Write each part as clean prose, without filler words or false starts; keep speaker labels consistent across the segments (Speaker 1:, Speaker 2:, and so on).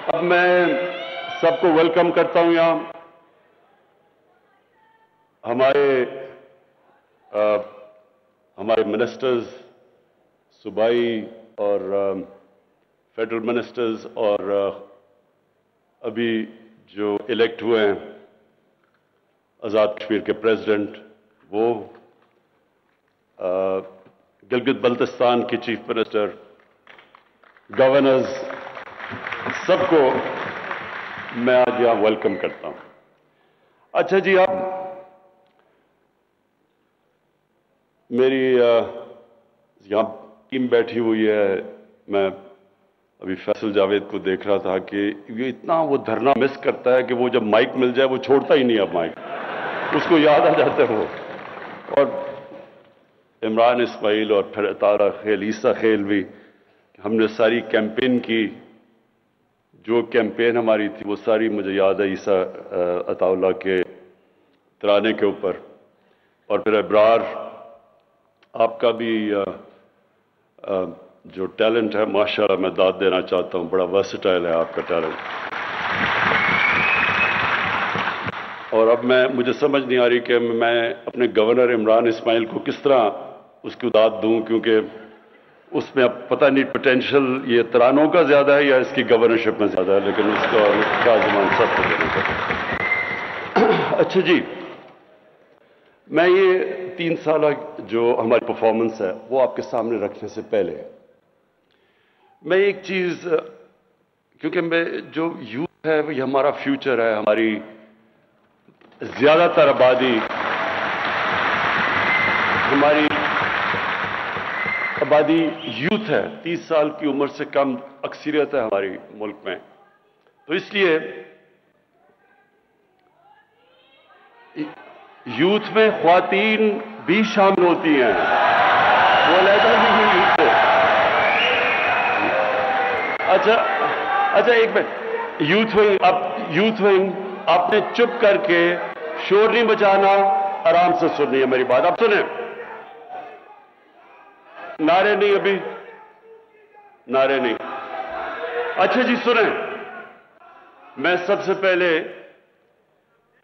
Speaker 1: अब मैं सबको वेलकम करता हूं यहां हमारे मिनिस्टर्स सूबाई और फेडरल मिनिस्टर्स और अभी जो इलेक्ट हुए हैं आज़ाद कश्मीर के प्रेसिडेंट, वो गिलगित बल्तिस्तान के चीफ मिनिस्टर, गवर्नर्स, सबको मैं आज यहां वेलकम करता हूं। अच्छा जी, अब मेरी यहां टीम बैठी हुई है। मैं अभी फैसल जावेद को देख रहा था कि ये इतना वो धरना मिस करता है कि वो जब माइक मिल जाए वो छोड़ता ही नहीं। अब माइक उसको याद आ जाता है वो। और इमरान इस्माइल और फिर अतारा खेल, ईसा खेल भी, हमने सारी कैंपेन की, जो कैंपेन हमारी थी वो सारी मुझे याद है ईसा अताउल्लाह के तराने के ऊपर। और फिर अब्रार, आपका भी जो टैलेंट है माशाल्लाह मैं दाद देना चाहता हूं, बड़ा वर्सेटाइल है आपका टैलेंट। और अब मुझे समझ नहीं आ रही कि मैं अपने गवर्नर इमरान इस्माइल को किस तरह उसकी दाद दूं, क्योंकि उसमें अब पता नहीं पोटेंशियल ये तरानों का ज्यादा है या इसकी गवर्नरशिप में ज्यादा है, लेकिन उसका काज़मान सबको देना चाहिए। अच्छा जी, मैं ये 3 साल जो हमारी परफॉर्मेंस है वो आपके सामने रखने से पहले मैं एक चीज, क्योंकि जो यूथ है वो हमारा फ्यूचर है, हमारी ज्यादातर आबादी यूथ है, 30 साल की उम्र से कम अक्सरियत है हमारी मुल्क में। तो इसलिए यूथ में ख्वातीन भी शामिल होती हैं, वो अलहदा नहीं है यूथ से। अच्छा एक मिनट, यूथ विंग आपने चुप करके शोर नहीं बचाना, आराम से सुननी है मेरी बात। आप सुने, नारे नहीं, अभी नारे नहीं। अच्छा जी सुने, मैं सबसे पहले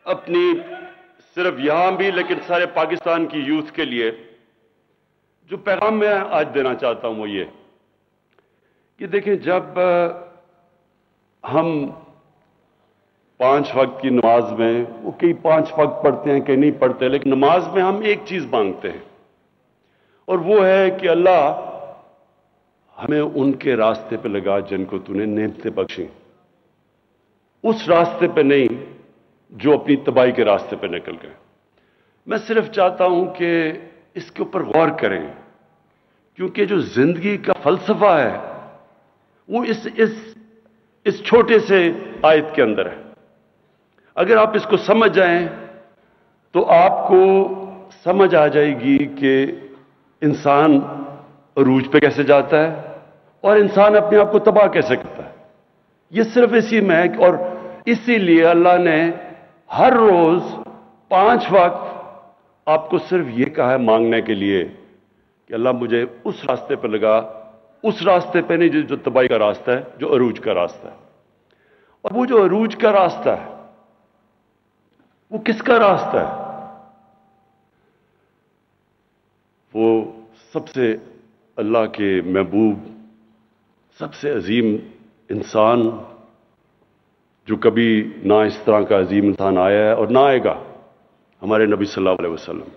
Speaker 1: अपनी सिर्फ यहां भी लेकिन सारे पाकिस्तान की यूथ के लिए जो पैगाम मैं आज देना चाहता हूं वो ये कि देखें, जब हम 5 वक्त की नमाज में, वो कई 5 वक्त पढ़ते हैं कई नहीं पढ़ते, लेकिन नमाज में हम एक चीज मांगते हैं और वो है कि अल्लाह हमें उनके रास्ते पे लगा जिनको तूने नेमतें बख्शी, उस रास्ते पे नहीं जो अपनी तबाही के रास्ते पे निकल गए। मैं सिर्फ चाहता हूं कि इसके ऊपर गौर करें, क्योंकि जो जिंदगी का फलसफा है वो इस छोटे से आयत के अंदर है। अगर आप इसको समझ जाएं तो आपको समझ आ जाएगी कि इंसान अरूज पे कैसे जाता है और इंसान अपने आप को तबाह कैसे करता है। ये सिर्फ इसी में है। और इसीलिए अल्लाह ने हर रोज 5 वक्त आपको सिर्फ ये कहा है मांगने के लिए कि अल्लाह मुझे उस रास्ते पर लगा, उस रास्ते पे नहीं जो तबाही का रास्ता है, जो अरूज का रास्ता है। और वो जो अरूज का रास्ता है वो किसका रास्ता है? वो सबसे अल्लाह के महबूब, सबसे अजीम इंसान, जो कभी ना इस तरह का अजीम इंसान आया है और ना आएगा, हमारे नबी सल्लल्लाहु अलैहि वसल्लम।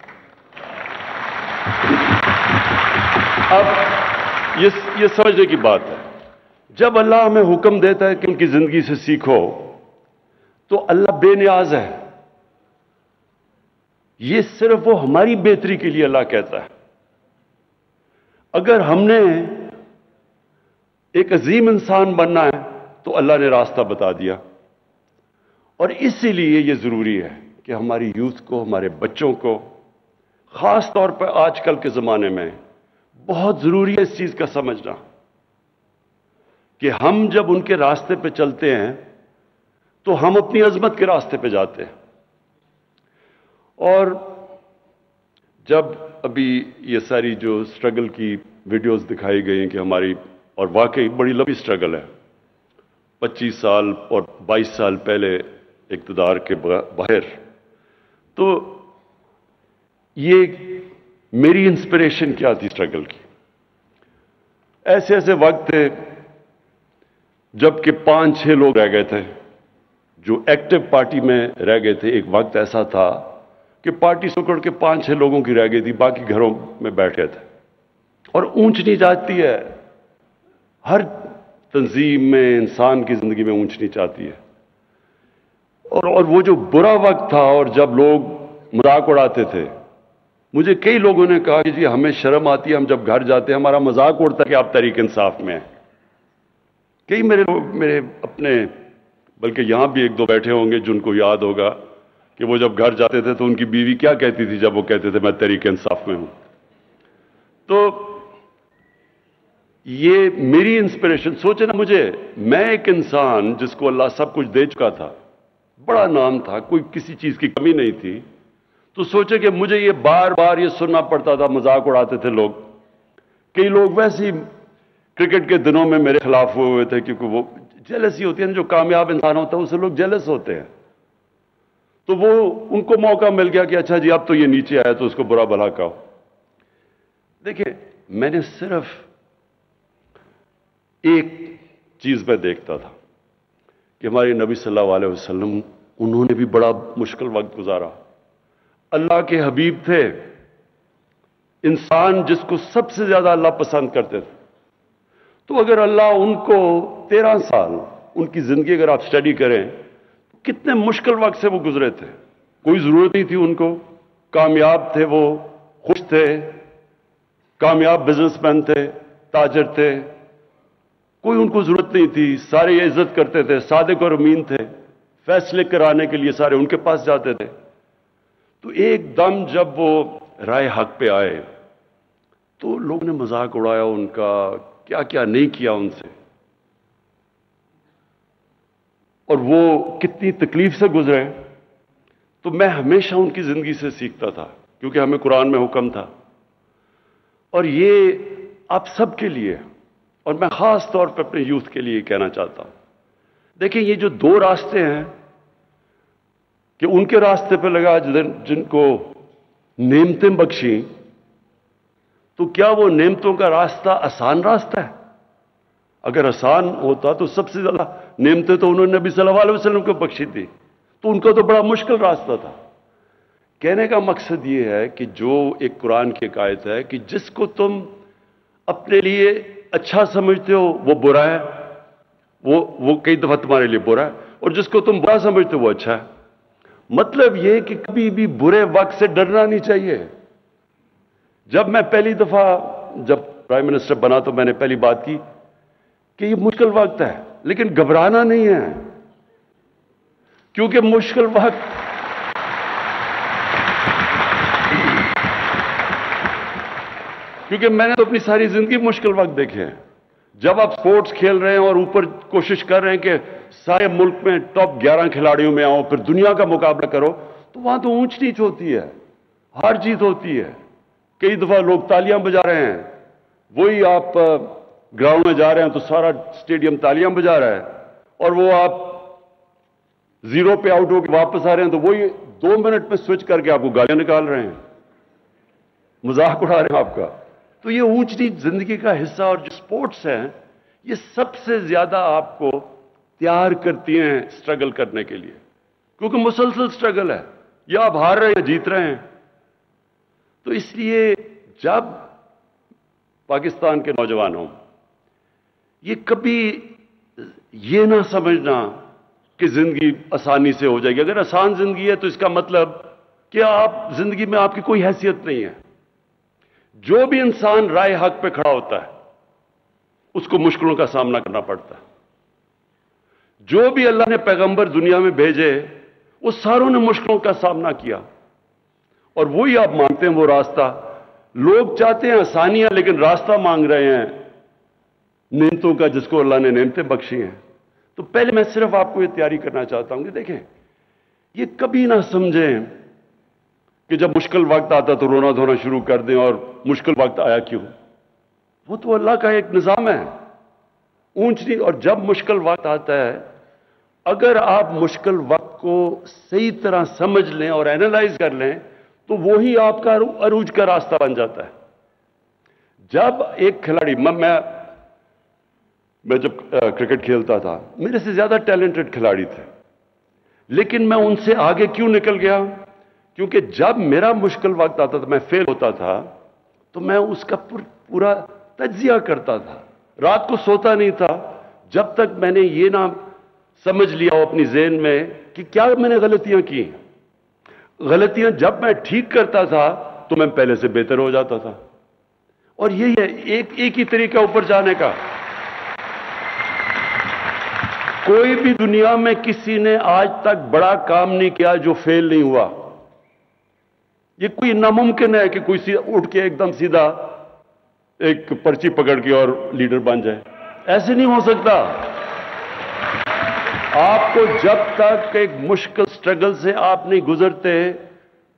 Speaker 1: अब ये समझने की बात है, जब अल्लाह हमें हुक्म देता है कि उनकी जिंदगी से सीखो, तो अल्लाह बेनियाज है। ये सिर्फ वो हमारी बेहतरी के लिए अल्लाह कहता है। अगर हमने एक अजीम इंसान बनना है तो अल्लाह ने रास्ता बता दिया। और इसीलिए ये जरूरी है कि हमारी यूथ को, हमारे बच्चों को, खास तौर पर आजकल के जमाने में बहुत जरूरी है इस चीज का समझना कि हम जब उनके रास्ते पे चलते हैं तो हम अपनी अजमत के रास्ते पे जाते हैं। और जब अभी ये सारी जो स्ट्रगल की वीडियोस दिखाई गई कि हमारी, और वाकई बड़ी लंबी स्ट्रगल है, 25 साल और 22 साल पहले इक़्तिदार के बाहर, तो ये मेरी इंस्पिरेशन क्या थी स्ट्रगल की। ऐसे ऐसे वक्त थे जबकि 5-6 लोग रह गए थे जो एक्टिव पार्टी में रह गए थे। एक वक्त ऐसा था कि पार्टी सिकुड़ के 5-6 लोगों की रह गई थी, बाकी घरों में बैठ गए थे। और ऊंच नीच आती है, हर तंजीम में, इंसान की जिंदगी में ऊंच नीच आती है। और वो जो बुरा वक्त था, और जब लोग मजाक उड़ाते थे, मुझे कई लोगों ने कहा कि जी हमें शर्म आती है, हम जब घर जाते हैं हमारा मजाक उड़ता है कि आप तहरीक इंसाफ में हैं। कई मेरे अपने, बल्कि यहां भी 1-2 बैठे होंगे जिनको याद होगा कि वो जब घर जाते थे तो उनकी बीवी क्या कहती थी जब वो कहते थे मैं तहरीक इंसाफ में हूं। तो ये मेरी इंस्पिरेशन, सोचे ना, मैं एक इंसान जिसको अल्लाह सब कुछ दे चुका था, बड़ा नाम था, कोई किसी चीज की कमी नहीं थी, तो सोचे कि मुझे ये बार बार ये सुनना पड़ता था, मजाक उड़ाते थे लोग। कई लोग वैसे ही क्रिकेट के दिनों में मेरे खिलाफ हुए थे, क्योंकि वो जेलसी होती है ना, जो कामयाब इंसान होता है उससे लोग जेलस होते हैं। तो वो उनको मौका मिल गया कि अच्छा जी अब तो ये नीचे आया तो उसको बुरा भला कहो। देखिए, मैंने सिर्फ एक चीज पे देखता था कि हमारे नबी सल्लल्लाहु अलैहि वसल्लम, उन्होंने भी बड़ा मुश्किल वक्त गुजारा। अल्लाह के हबीब थे, इंसान जिसको सबसे ज्यादा अल्लाह पसंद करते थे। तो अगर अल्लाह उनको 13 साल, उनकी जिंदगी अगर आप स्टडी करें, तो कितने मुश्किल वक्त से वो गुजरे थे। कोई जरूरत नहीं थी उनको, कामयाब थे, वो खुश थे, कामयाब बिजनेसमैन थे, ताजर थे, कोई उनको जरूरत नहीं थी, सारे ये इज्जत करते थे, सादिक और अमीन थे, फैसले कराने के लिए सारे उनके पास जाते थे। तो एकदम जब वो राय हक पे आए तो लोगों ने मजाक उड़ाया उनका, क्या क्या नहीं किया उनसे, और वो कितनी तकलीफ से गुजरे। तो मैं हमेशा उनकी जिंदगी से सीखता था, क्योंकि हमें कुरान में हुक्म था। और ये आप सबके लिए, और मैं खास तौर पर अपने यूथ के लिए कहना चाहता हूं, देखिए ये जो 2 रास्ते हैं कि उनके रास्ते पे लगा जिनको नेमतें बख्शी, तो क्या वो नेमतों का रास्ता आसान रास्ता है? अगर आसान होता तो सबसे ज्यादा नेमतें तो उन्होंने नबी सल्लल्लाहु अलैहि वसल्लम को बख्शी थी, तो उनका तो बड़ा मुश्किल रास्ता था। कहने का मकसद ये है कि जो एक कुरान की आयत है कि जिसको तुम अपने लिए अच्छा समझते हो वो बुरा है, वो कई दफा तुम्हारे लिए बुरा है, और जिसको तुम बुरा समझते हो वो अच्छा है। मतलब यह कि कभी भी बुरे वक्त से डरना नहीं चाहिए। जब मैं पहली दफा जब प्राइम मिनिस्टर बना तो मैंने पहली बात की कि ये मुश्किल वक्त है, लेकिन घबराना नहीं है, क्योंकि मुश्किल वक्त क्योंकि मैंने तो अपनी सारी जिंदगी मुश्किल वक्त देखे हैं। जब आप स्पोर्ट्स खेल रहे हैं और ऊपर कोशिश कर रहे हैं कि सारे मुल्क में टॉप 11 खिलाड़ियों में आओ, फिर दुनिया का मुकाबला करो, तो वहां तो ऊंच नीच होती है, हार जीत होती है। कई दफा लोग तालियां बजा रहे हैं, वही आप ग्राउंड में जा रहे हैं तो सारा स्टेडियम तालियां बजा रहा है, और वो आप 0 पे आउट होकर वापस आ रहे हैं तो वही 2 मिनट में स्विच करके आपको गालियां निकाल रहे हैं, मजाक उड़ा रहे हैं आपका। तो ये ऊंच नीच जिंदगी का हिस्सा, और जो स्पोर्ट्स हैं ये सबसे ज्यादा आपको तैयार करती हैं स्ट्रगल करने के लिए, क्योंकि मुसलसल स्ट्रगल है, या आप हार रहे हैं या जीत रहे हैं। तो इसलिए जब पाकिस्तान के नौजवानों, ये कभी ये ना समझना कि जिंदगी आसानी से हो जाएगी। अगर आसान जिंदगी है तो इसका मतलब कि आप जिंदगी में आपकी कोई हैसियत नहीं है। जो भी इंसान राय हक पे खड़ा होता है उसको मुश्किलों का सामना करना पड़ता है। जो भी अल्लाह ने पैगंबर दुनिया में भेजे वो सारों ने मुश्किलों का सामना किया, और वही आप मांगते हैं वो रास्ता। लोग चाहते हैं आसानियां, लेकिन रास्ता मांग रहे हैं नेमतों का, जिसको अल्लाह ने नेमतें बख्शी हैं। तो पहले मैं सिर्फ आपको ये तैयारी करना चाहता हूं कि देखें, ये कभी ना समझें कि जब मुश्किल वक्त आता तो रोना धोना शुरू कर दें, और मुश्किल वक्त आया क्यों। वो तो अल्लाह का एक निजाम है। اونچ نہیں. اور جب مشکل وقت آتا ہے، اگر آپ مشکل وقت کو صحیح طرح سمجھ لیں اور اینالائز کر لیں تو وہی آپ کا عروج کا راستہ بن جاتا ہے. جب ایک کھلاڑی، میں جب کرکٹ کھیلتا تھا، میرے سے زیادہ ٹیلنٹڈ کھلاڑی تھے، لیکن میں ان سے آگے کیوں نکل گیا؟ کیونکہ جب میرا مشکل وقت آتا تھا، میں فیل ہوتا تھا، تو میں اس کا پورا تجزیہ کرتا تھا. رات کو سوتا نہیں تھا جب تک میں نے یہ نہ سمجھ لیا ہو اپنی ذہن میں کہ کیا میں نے غلطیاں کی. غلطیاں جب میں ٹھیک کرتا تھا تو میں پہلے سے بہتر ہو جاتا تھا. اور یہی ہے ایک ہی طریقہ اوپر جانے کا. کوئی بھی دنیا میں کسی نے آج تک بڑا کام نہیں کیا جو فیل نہیں ہوا. یہ کوئی ناممکن ہے کہ کوئی اٹھ کے ایک دم سیدھا ایک پرچی پکڑ کے اور لیڈر بن جائے. ایسے نہیں ہو سکتا. آپ کو جب تک ایک مشکل سٹرگل سے آپ نہیں گزرتے،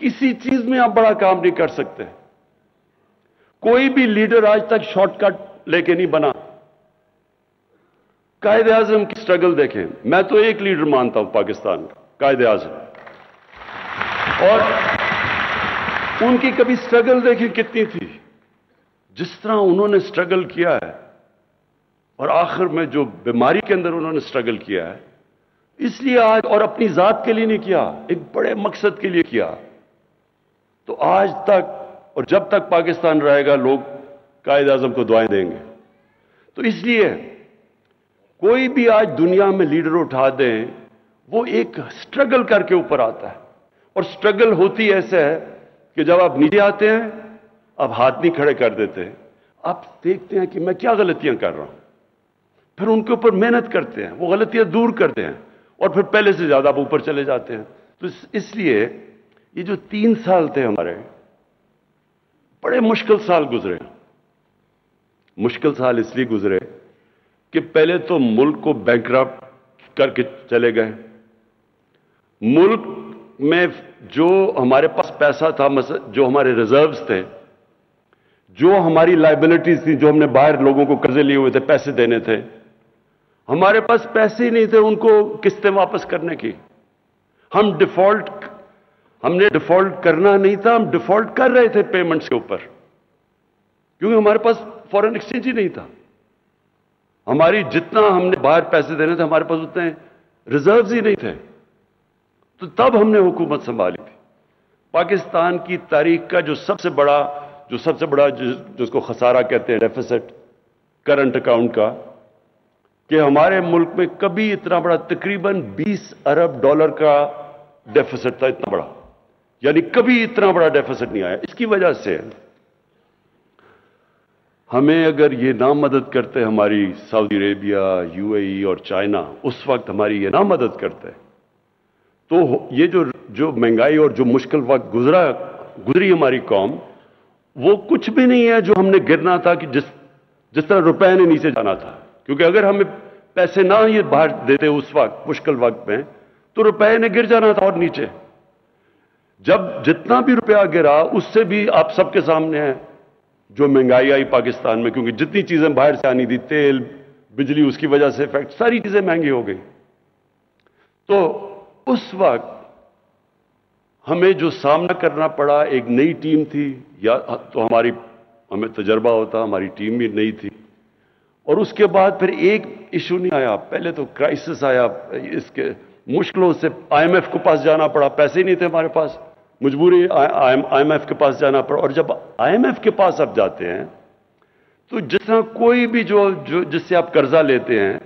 Speaker 1: کسی چیز میں آپ بڑا کام نہیں کر سکتے. کوئی بھی لیڈر آج تک شارٹ کٹ لے کے نہیں بنا. قائد اعظم کی سٹرگل دیکھیں. میں تو ایک لیڈر مانتا ہوں پاکستان کا، قائد اعظم. اور ان کی کبھی سٹرگل دیکھیں کتنی تھی. جس طرح انہوں نے سٹرگل کیا ہے، اور آخر میں جو بیماری کے اندر انہوں نے سٹرگل کیا ہے، اس لیے آج، اور اپنی ذات کے لیے نہیں کیا، ایک بڑے مقصد کے لیے کیا. تو آج تک اور جب تک پاکستان رہے گا، لوگ قائد اعظم کو دعائیں دیں گے. تو اس لیے کوئی بھی آج دنیا میں لیڈر اٹھا دیں، وہ ایک سٹرگل کر کے اوپر آتا ہے. اور سٹرگل ہوتی ایسے ہے کہ جب آپ نیچے آتے ہیں، آپ ہاتھ نہیں کھڑے کر دیتے، آپ دیکھتے ہیں کہ میں کیا غلطیاں کر رہا ہوں، پھر ان کے اوپر محنت کرتے ہیں، وہ غلطیاں دور کرتے ہیں، اور پھر پہلے سے زیادہ آپ اوپر چلے جاتے ہیں. تو اس لیے یہ جو 3 سال تھے ہمارے، بڑے مشکل سال گزرے. مشکل سال اس لیے گزرے کہ پہلے تو ملک کو بینکرپٹ کر کے چلے گئے. ملک میں جو ہمارے پاس پیسہ تھا، جو ہمارے ریزروز تھے، جو ہماری لائبلٹیز تھی، جو ہم نے باہر لوگوں کو قرضے لیے ہوئے تھے، پیسے دینے تھے، ہمارے پاس پیسے ہی نہیں تھے ان کو قسطیں واپس کرنے کی. ہم نے ڈیفالٹ کرنا نہیں تھا، ہم ڈیفالٹ کر رہے تھے پیمنٹس کے اوپر، کیونکہ ہمارے پاس فورن ایکسچینج ہی نہیں تھا. ہماری جتنا ہم نے باہر پیسے دینے تھے، ہمارے پاس اتنے ریزروز ہی نہیں تھے. تو تب ہم نے حکومت سنبھالی تھی. پاکستان کی تاریخ کا جو سب سے بڑا جس کو خسارہ کہتے ہیں، ڈیفیسٹ کرنٹ اکاؤنٹ کا، کہ ہمارے ملک میں کبھی اتنا بڑا، تقریباً 20 ارب ڈالر کا ڈیفیسٹ تھا. اتنا بڑا، یعنی کبھی اتنا بڑا ڈیفیسٹ نہیں آیا. اس کی وجہ سے ہمیں اگر یہ نہ مدد کرتے ہماری سعودی عربیہ، یو اے ای اور چائنا، اس وقت ہماری یہ نہ مدد کرتے، تو یہ جو مہنگائی اور جو مشکل وقت گزری ہماری قوم، وہ کچھ بھی نہیں ہے جو ہم نے گرنا تھا، کہ جس طرح روپے نے نیچے جانا تھا. کیونکہ اگر ہمیں پیسے نہ یہ باہر دیتے اس وقت مشکل وقت میں، تو روپے نے گر جانا تھا اور نیچے. جب جتنا بھی روپیہ گرا، اس سے بھی آپ سب کے سامنے ہے جو مہنگائی آئی پاکستان میں. کیونکہ جتنی چیزیں باہر سے آنی تھی، تیل، بجلی، اس کی وجہ سے افیکٹ، ساری چیزیں مہنگی ہو گئی. تو اس وقت ہمیں جو سامنا کرنا پڑا، ایک نئی ٹیم تھی، یا تو ہمیں تجربہ ہوتا، ہماری ٹیم بھی نئی تھی. اور اس کے بعد پھر ایک ایشو نہیں آیا، پہلے تو کرائسس آیا. اس کے مشکلوں سے آئی ایم ایف کے پاس جانا پڑا، پیسے ہی نہیں تھے ہمارے پاس، مجبوری آئی ایم ایف کے پاس جانا پڑا. اور جب آئی ایم ایف کے پاس آپ جاتے ہیں، تو جس طرح کوئی بھی جس سے آپ قرضہ لیتے ہیں،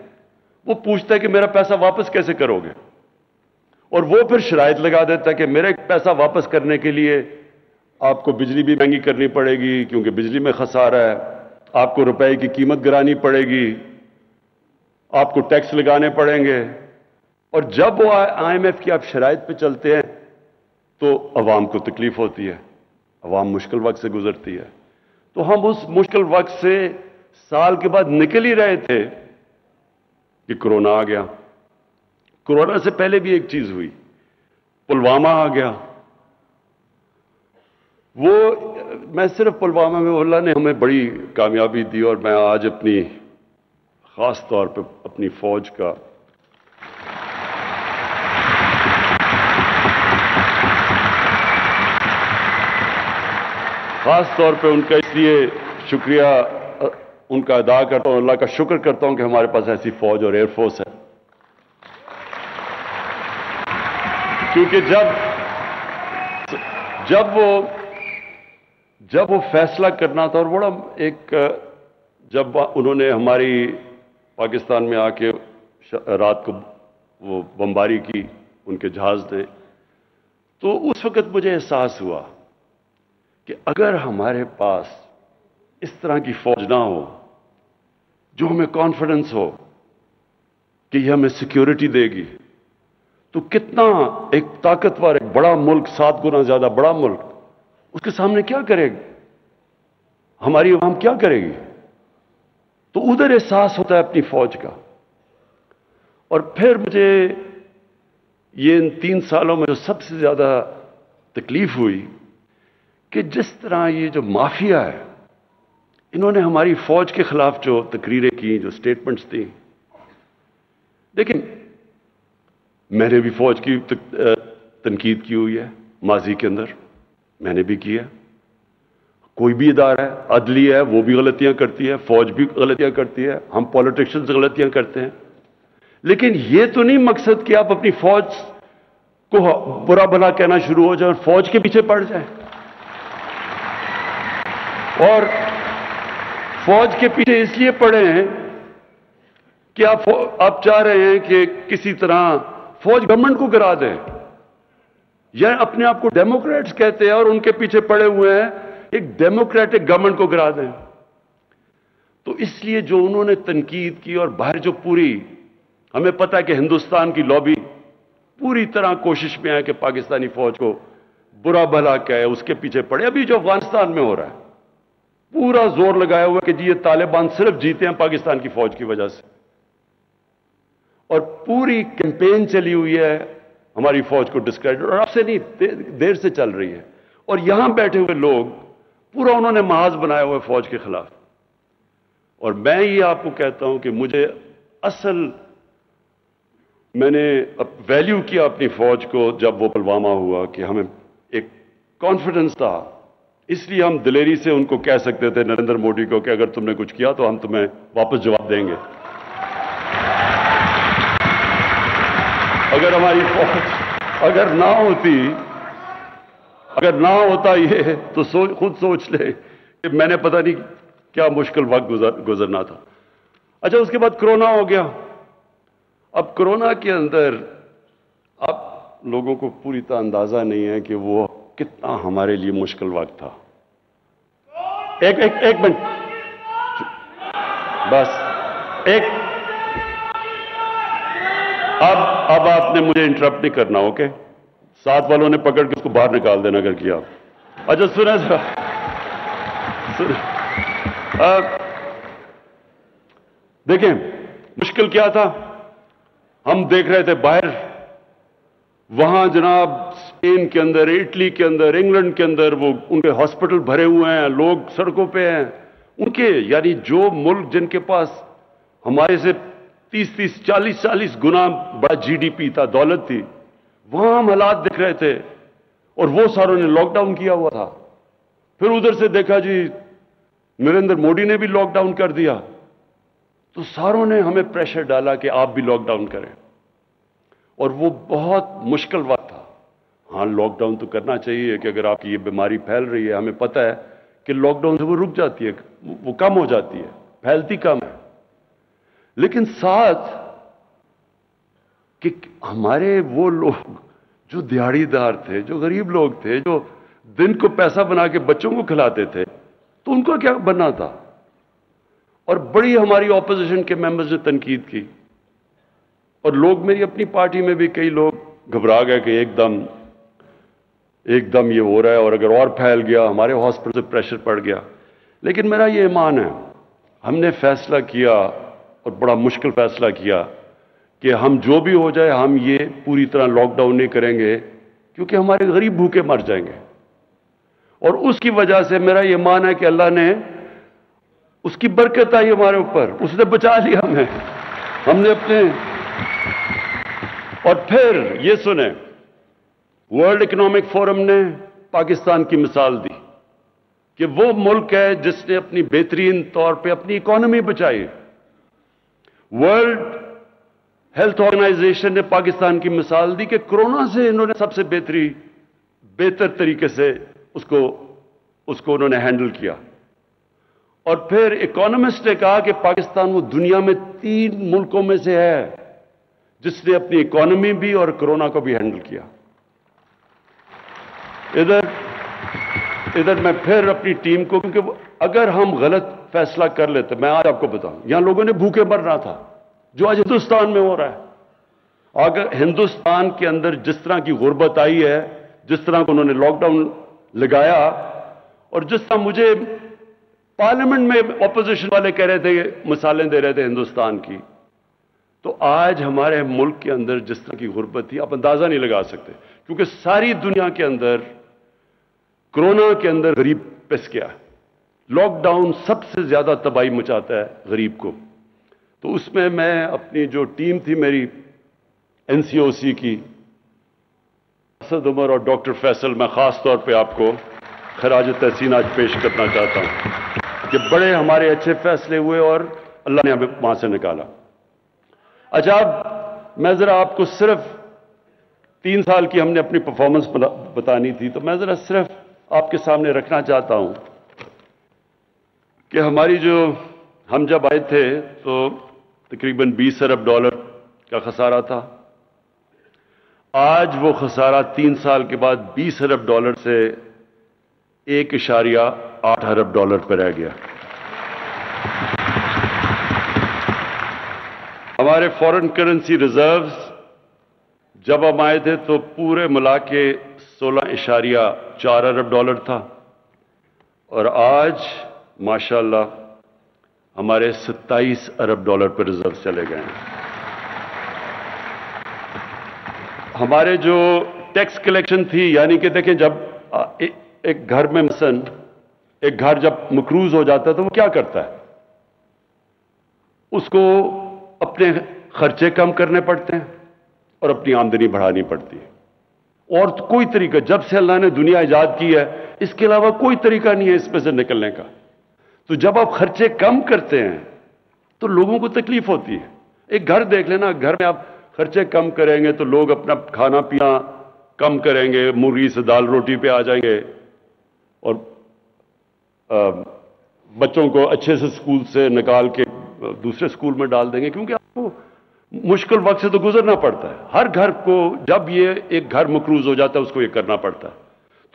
Speaker 1: وہ پوچھتا ہے کہ میرا پیسہ واپس کیسے کرو گے. اور وہ پھر شرائط لگا دیتا ہے کہ میرے پیسہ واپس کرنے کے لیے آپ کو بجلی بھی مہنگی کرنی پڑے گی، کیونکہ بجلی میں خسارہ ہے، آپ کو روپے کی قیمت گرانی پڑے گی، آپ کو ٹیکس لگانے پڑیں گے. اور جب وہ آئی ایم ایف کی آپ شرائط پہ چلتے ہیں تو عوام کو تکلیف ہوتی ہے، عوام مشکل وقت سے گزرتی ہے. تو ہم اس مشکل وقت سے سال کے بعد نکل ہی رہے تھے کہ کورونا آ گیا. کورونا سے پہلے بھی ایک چیز ہوئی، پلوامہ آ گیا. وہ میں صرف پلوامہ میں اللہ نے ہمیں بڑی کامیابی دی، اور میں آج اپنی ख़ास तौर पे अपनी फ़ौज का ख़ास तौर पे उनका इसलिए शुक्रिया उनका अदा करता हूँ, अल्लाह का शुक्र करता हूँ कि हमारे पास ऐसी फ़ौज और एयरफोर्स है। क्योंकि जब वो फैसला करना था, और बड़ा जब उन्होंने हमारी पाकिस्तान में आके रात को वो बमबारी की उनके जहाज ने, तो उस वक़्त मुझे एहसास हुआ कि अगर हमारे पास इस तरह की फ़ौज ना हो जो हमें कॉन्फिडेंस हो कि ये हमें सिक्योरिटी देगी, तो कितना एक ताकतवर, एक बड़ा मुल्क, 7 गुना ज्यादा बड़ा मुल्क, उसके सामने क्या करेगी, हमारी अवाम क्या करेगी। तो उधर एहसास होता है अपनी फौज का। और फिर मुझे ये इन 3 सालों में जो सबसे ज्यादा तकलीफ हुई कि जिस तरह ये जो माफिया है, इन्होंने हमारी फौज के खिलाफ जो तकरीरें की, जो स्टेटमेंट्स दी। लेकिन मैंने भी फौज की तनकीद की हुई है माजी के अंदर, मैंने भी किया। कोई भी इदारा है, अदली है, वो भी गलतियां करती है, फौज भी गलतियां करती है, हम पॉलिटिशियंस गलतियां करते हैं। लेकिन ये तो नहीं मकसद कि आप अपनी फौज को बुरा भला कहना शुरू हो जाए और फौज के पीछे पड़ जाए। और फौज के पीछे इसलिए पड़े हैं कि आप चाह रहे हैं कि किसी तरह फौज गवर्नमेंट को गिरा दे, या अपने आप को डेमोक्रेट्स कहते हैं और उनके पीछे पड़े हुए हैं एक डेमोक्रेटिक गवर्नमेंट को गिरा दें। तो इसलिए जो उन्होंने तनकीद की, और बाहर जो पूरी, हमें पता है कि हिंदुस्तान की लॉबी पूरी तरह कोशिश में है कि पाकिस्तानी फौज को बुरा भला कहे, उसके पीछे पड़े। अभी जो अफगानिस्तान में हो रहा है, पूरा जोर लगाया हुआ कि जी ये तालिबान सिर्फ जीते हैं पाकिस्तान की फौज की वजह से, और पूरी कैंपेन चली हुई है हमारी फौज को डिस्क्रेडिट, और अब से नहीं, देर से चल रही है। और यहां बैठे हुए लोग पूरा उन्होंने महाज बनाया हुआ है फौज के खिलाफ। और मैं ये आपको कहता हूं कि मैंने वैल्यू किया अपनी फौज को जब वो पुलवामा हुआ, कि हमें एक कॉन्फिडेंस था, इसलिए हम दिलेरी से उनको कह सकते थे, नरेंद्र मोदी को, कि अगर तुमने कुछ किया तो हम तुम्हें वापस जवाब देंगे। अगर हमारी फौज अगर ना होता ये, तो खुद सोच ले कि मैंने पता नहीं क्या मुश्किल वक्त गुजरना था। अच्छा, उसके बाद कोरोना हो गया। अब कोरोना के अंदर अब लोगों को पूरी तरह अंदाजा नहीं है कि वो कितना हमारे लिए मुश्किल वक्त था। एक मिनट बस, अब आपने मुझे इंटरप्ट नहीं करना, ओके? साथ वालों ने पकड़ के उसको बाहर निकाल देना अगर किया। अच्छा सुना जरा, देखें मुश्किल क्या था। हम देख रहे थे बाहर, वहां जनाब स्पेन के अंदर, इटली के अंदर, इंग्लैंड के अंदर वो उनके हॉस्पिटल भरे हुए हैं, लोग सड़कों पे हैं उनके, यानी जो मुल्क जिनके पास हमारे से 30-30, 40-40 गुना बड़ा जीडीपी था, दौलत थी, वहां हम हालात देख रहे थे। और वो सारों ने लॉकडाउन किया हुआ था। फिर उधर से देखा जी नरेंद्र मोदी ने भी लॉकडाउन कर दिया, तो सारों ने हमें प्रेशर डाला कि आप भी लॉकडाउन करें। और वो बहुत मुश्किल वक्त था। हाँ, लॉकडाउन तो करना चाहिए कि अगर आपकी ये बीमारी फैल रही है, हमें पता है कि लॉकडाउन से वो रुक जाती है, वो कम हो जाती है, फैलती कम है। लेकिन साथ कि हमारे वो लोग जो दिहाड़ीदार थे, जो गरीब लोग थे, जो दिन को पैसा बना के बच्चों को खिलाते थे, तो उनको क्या बनना था। और बड़ी हमारी ऑपोजिशन के मेंबर्स ने तनकीद की, और लोग, मेरी अपनी पार्टी में भी कई लोग घबरा गए कि एकदम ये हो रहा है, और अगर और फैल गया, हमारे हॉस्पिटल से प्रेशर पड़ गया। लेकिन मेरा ये ईमान है, हमने फैसला किया, और बड़ा मुश्किल फैसला किया, कि हम जो भी हो जाए, हम ये पूरी तरह लॉकडाउन नहीं करेंगे, क्योंकि हमारे गरीब भूखे मर जाएंगे। और उसकी वजह से मेरा ये ईमान है कि अल्लाह ने उसकी बरकत आई हमारे ऊपर, उसने बचा लिया हमें, हमने अपने। और फिर ये सुने, वर्ल्ड इकोनॉमिक फोरम ने पाकिस्तान की मिसाल दी कि वो मुल्क है जिसने अपनी बेहतरीन तौर पे अपनी इकोनॉमी बचाई। वर्ल्ड हेल्थ ऑर्गेनाइजेशन ने पाकिस्तान की मिसाल दी कि कोरोना से इन्होंने सबसे बेहतर तरीके से उसको उन्होंने हैंडल किया। और फिर इकोनॉमिस्ट ने कहा कि पाकिस्तान वो दुनिया में 3 मुल्कों में से है जिसने अपनी इकोनॉमी भी और कोरोना को भी हैंडल किया। इधर मैं फिर अपनी टीम को, क्योंकि अगर हम गलत फैसला कर लेते, मैं आज आपको बताऊं, यहां लोगों ने भूखे मरना था, जो आज हिंदुस्तान में हो रहा है। अगर हिंदुस्तान के अंदर जिस तरह की गुर्बत आई है, जिस तरह को उन्होंने लॉकडाउन लगाया, और जिस तरह मुझे पार्लियामेंट में ऑपोजिशन वाले कह रहे थे, मिसालें दे रहे थे हिंदुस्तान की, तो आज हमारे मुल्क के अंदर जिस तरह की गुर्बत थी, आप अंदाजा नहीं लगा सकते। क्योंकि सारी दुनिया के अंदर कोरोना के अंदर गरीब पिस गया। लॉकडाउन सबसे ज्यादा तबाही मचाता है गरीब को। तो उसमें मैं अपनी जो टीम थी मेरी एनसीओसी की, असद उमर और डॉक्टर फैसल, मैं खास तौर पे आपको खराज तहसीन आज पेश करना चाहता हूं कि बड़े हमारे अच्छे फैसले हुए और अल्लाह ने हमें वहां से निकाला। अच्छा, मैं जरा आपको सिर्फ 3 साल की हमने अपनी परफॉर्मेंस बतानी थी, तो मैं जरा सिर्फ आपके सामने रखना चाहता हूं कि हम जब आए थे तो तकरीबन 20 अरब डॉलर का खसारा था। आज वो खसारा 3 साल के बाद 20 अरब डॉलर से 1.8 अरब डॉलर पर रह गया। हमारे फॉरेन करेंसी रिजर्व्स जब हम आए थे तो पूरे मिला के 16.4 अरब डॉलर था, और आज माशाल्लाह हमारे 27 अरब डॉलर पर रिजर्व चले गए हैं। हमारे जो टैक्स कलेक्शन थी, यानी कि देखें, जब एक घर में मसलन एक घर जब मकरूज हो जाता है तो वो क्या करता है, उसको अपने खर्चे कम करने पड़ते हैं और अपनी आमदनी बढ़ानी पड़ती है। और तो कोई तरीका, जब से अल्लाह ने दुनिया इजाद की है, इसके अलावा कोई तरीका नहीं है इसमें से निकलने का। तो जब आप खर्चे कम करते हैं तो लोगों को तकलीफ होती है। एक घर देख लेना, घर में आप खर्चे कम करेंगे तो लोग अपना खाना पीना कम करेंगे, मुर्गी से दाल रोटी पे आ जाएंगे, और बच्चों को अच्छे से स्कूल से निकाल के दूसरे स्कूल में डाल देंगे, क्योंकि आपको मुश्किल वक्त से तो गुजरना पड़ता है। हर घर को जब ये एक घर मकरूज हो जाता है उसको ये करना पड़ता है,